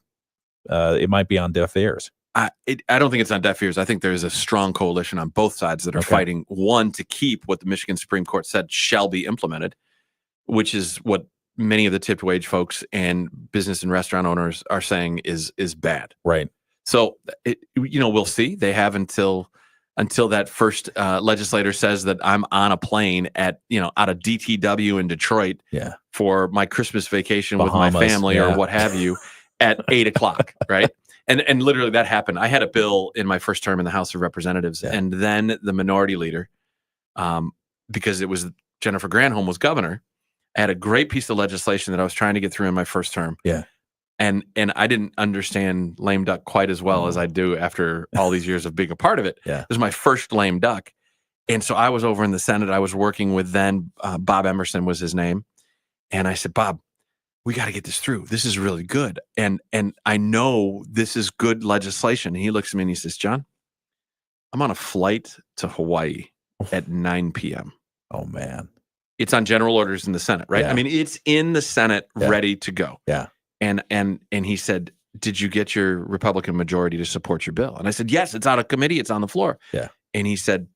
it might be on deaf ears. I don't think it's on deaf ears. I think there's a strong coalition on both sides that are fighting, one, to keep what the Michigan Supreme Court said shall be implemented, which is what many of the tipped wage folks and business and restaurant owners are saying is bad. Right. So, we'll see. They have until that first legislator says that I'm on a plane out of DTW in Detroit for my Christmas vacation with my Bahamas, family or what have you at 8:00, right? And literally that happened. I had a bill in my first term in the House of Representatives, and then the minority leader, because it was Jennifer Granholm was governor, I had a great piece of legislation that I was trying to get through in my first term. Yeah. And I didn't understand lame duck quite as well as I do after all these years of being a part of it. Yeah. It was my first lame duck. And so I was over in the Senate. I was working with then Bob Emerson was his name. And I said, Bob, we got to get this through. This is really good. And I know this is good legislation. And he looks at me and he says, John, I'm on a flight to Hawaii at 9 p.m. Oh, man. It's on general orders in the Senate, right? Yeah. I mean, it's in the Senate ready to go. Yeah. And he said, did you get your Republican majority to support your bill? And I said, yes, it's out of committee. It's on the floor. Yeah. And he said,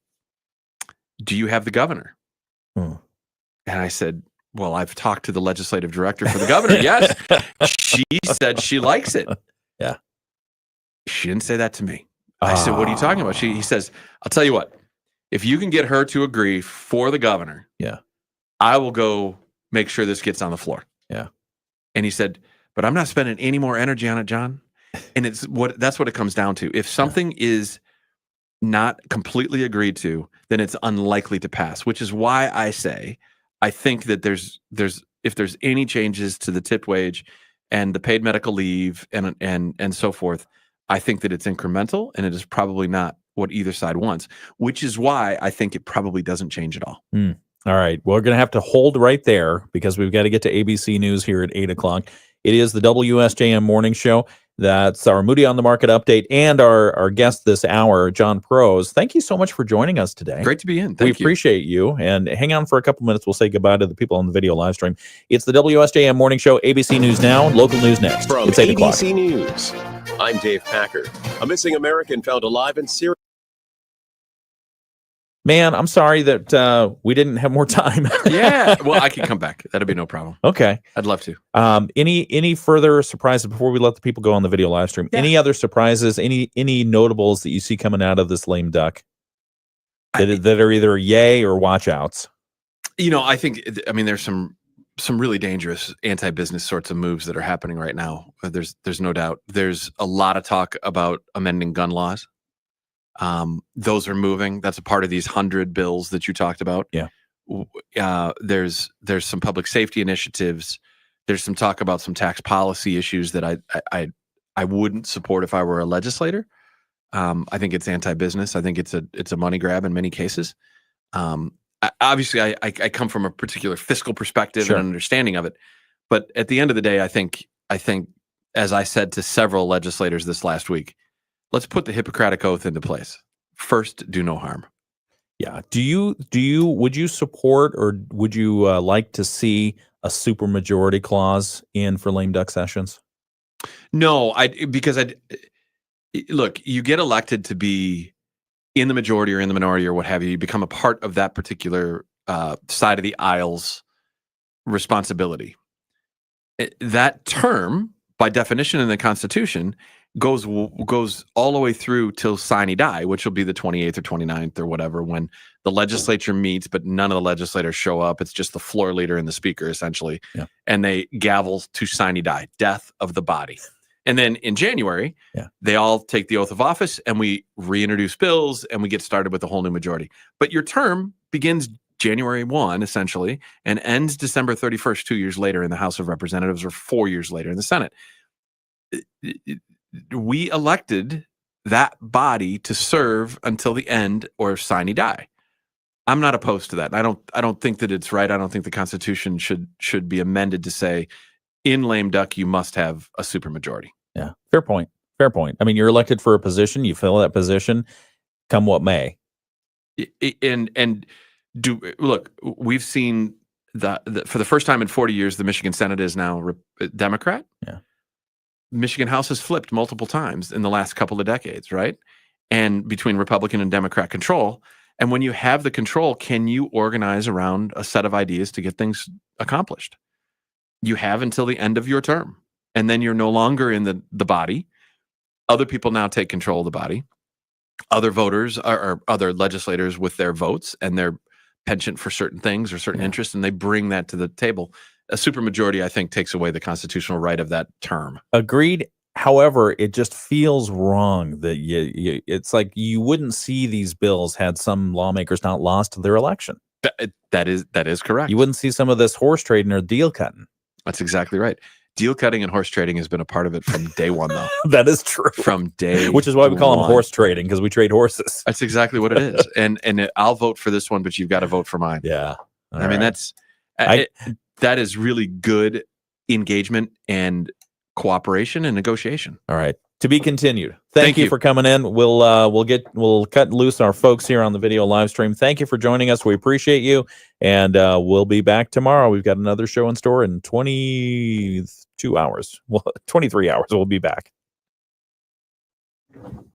do you have the governor? Hmm. And I said, well, I've talked to the legislative director for the governor. Yes. She said she likes it. Yeah. She didn't say that to me. I said, what are you talking about? He says, I'll tell you what, if you can get her to agree for the governor, I will go make sure this gets on the floor. Yeah. And he said, but I'm not spending any more energy on it, John. And that's what it comes down to. If something is not completely agreed to, then it's unlikely to pass, which is why I say, I think that if there's any changes to the tipped wage and the paid medical leave and so forth, I think that it's incremental and it is probably not what either side wants, which is why I think it probably doesn't change at all. All right. Well, we're going to have to hold right there because we've got to get to ABC News here at 8:00. It is the WSJM Morning Show. That's our Moody on the Market update and our guest this hour, John Prose. Thank you so much for joining us today. Great to be in. We appreciate you. And hang on for a couple minutes. We'll say goodbye to the people on the video live stream. It's the WSJM Morning Show, ABC News Now, local news next. From It's 8:00. ABC News, I'm Dave Packer. A missing American found alive in Syria. Man, I'm sorry that we didn't have more time. Yeah. Well, I can come back. That'd be no problem. Okay. I'd love to. Any further surprises before we let the people go on the video live stream? Yeah. Any other surprises? Any notables that you see coming out of this lame duck that are either yay or watch outs? I think there's some really dangerous anti-business sorts of moves that are happening right now. There's no doubt. There's a lot of talk about amending gun laws. Those are moving. That's a part of these 100 bills that you talked about. Yeah. There's some public safety initiatives. There's some talk about some tax policy issues that I wouldn't support if I were a legislator. I think it's anti-business. I think it's a money grab in many cases. Obviously, I come from a particular fiscal perspective and understanding of it. But at the end of the day, I think, as I said to several legislators this last week, let's put the Hippocratic Oath into place. First, do no harm. Yeah. Would you support or would you like to see a supermajority clause in for lame duck sessions? No, because look, you get elected to be in the majority or in the minority or what have you. You become a part of that particular side of the aisle's responsibility. That term, by definition in the Constitution, goes all the way through till sine die, which will be the 28th or 29th or whatever, when the legislature meets, but none of the legislators show up. It's just the floor leader and the speaker, essentially. Yeah. And they gavel to sine die, death of the body. And then in January, they all take the oath of office and we reintroduce bills and we get started with a whole new majority. But your term begins January 1, essentially, and ends December 31st, 2 years later in the House of Representatives or 4 years later in the Senate. We elected that body to serve until the end or sine die. I'm not opposed to that. I don't think that it's right. I don't think the Constitution should be amended to say in lame duck you must have a supermajority. Yeah, fair point. Fair point. I mean, you're elected for a position. You fill that position, come what may. Look, we've seen the for the first time in 40 years, the Michigan Senate is now Democrat. Yeah. Michigan House has flipped multiple times in the last couple of decades, right? And between Republican and Democrat control. And when you have the control, can you organize around a set of ideas to get things accomplished? You have until the end of your term. And then you're no longer in the body. Other people now take control of the body. Other voters or other legislators with their votes and their penchant for certain things or certain interests, and they bring that to the table. A supermajority, I think, takes away the constitutional right of that term. Agreed. However, it just feels wrong that it's like you wouldn't see these bills had some lawmakers not lost their election. That is correct. You wouldn't see some of this horse trading or deal cutting. That's exactly right. Deal cutting and horse trading has been a part of it from day one, though. That is true. From day Which is why we call them one. Horse trading, because we trade horses. That's exactly what it is. And I'll vote for this one, but you've got to vote for mine. Yeah. I mean, that is really good engagement and cooperation and negotiation. All right. To be continued. Thank you for coming in. We'll cut loose our folks here on the video live stream. Thank you for joining us. We appreciate you. And we'll be back tomorrow. We've got another show in store in 22 hours. Well, 23 hours. We'll be back.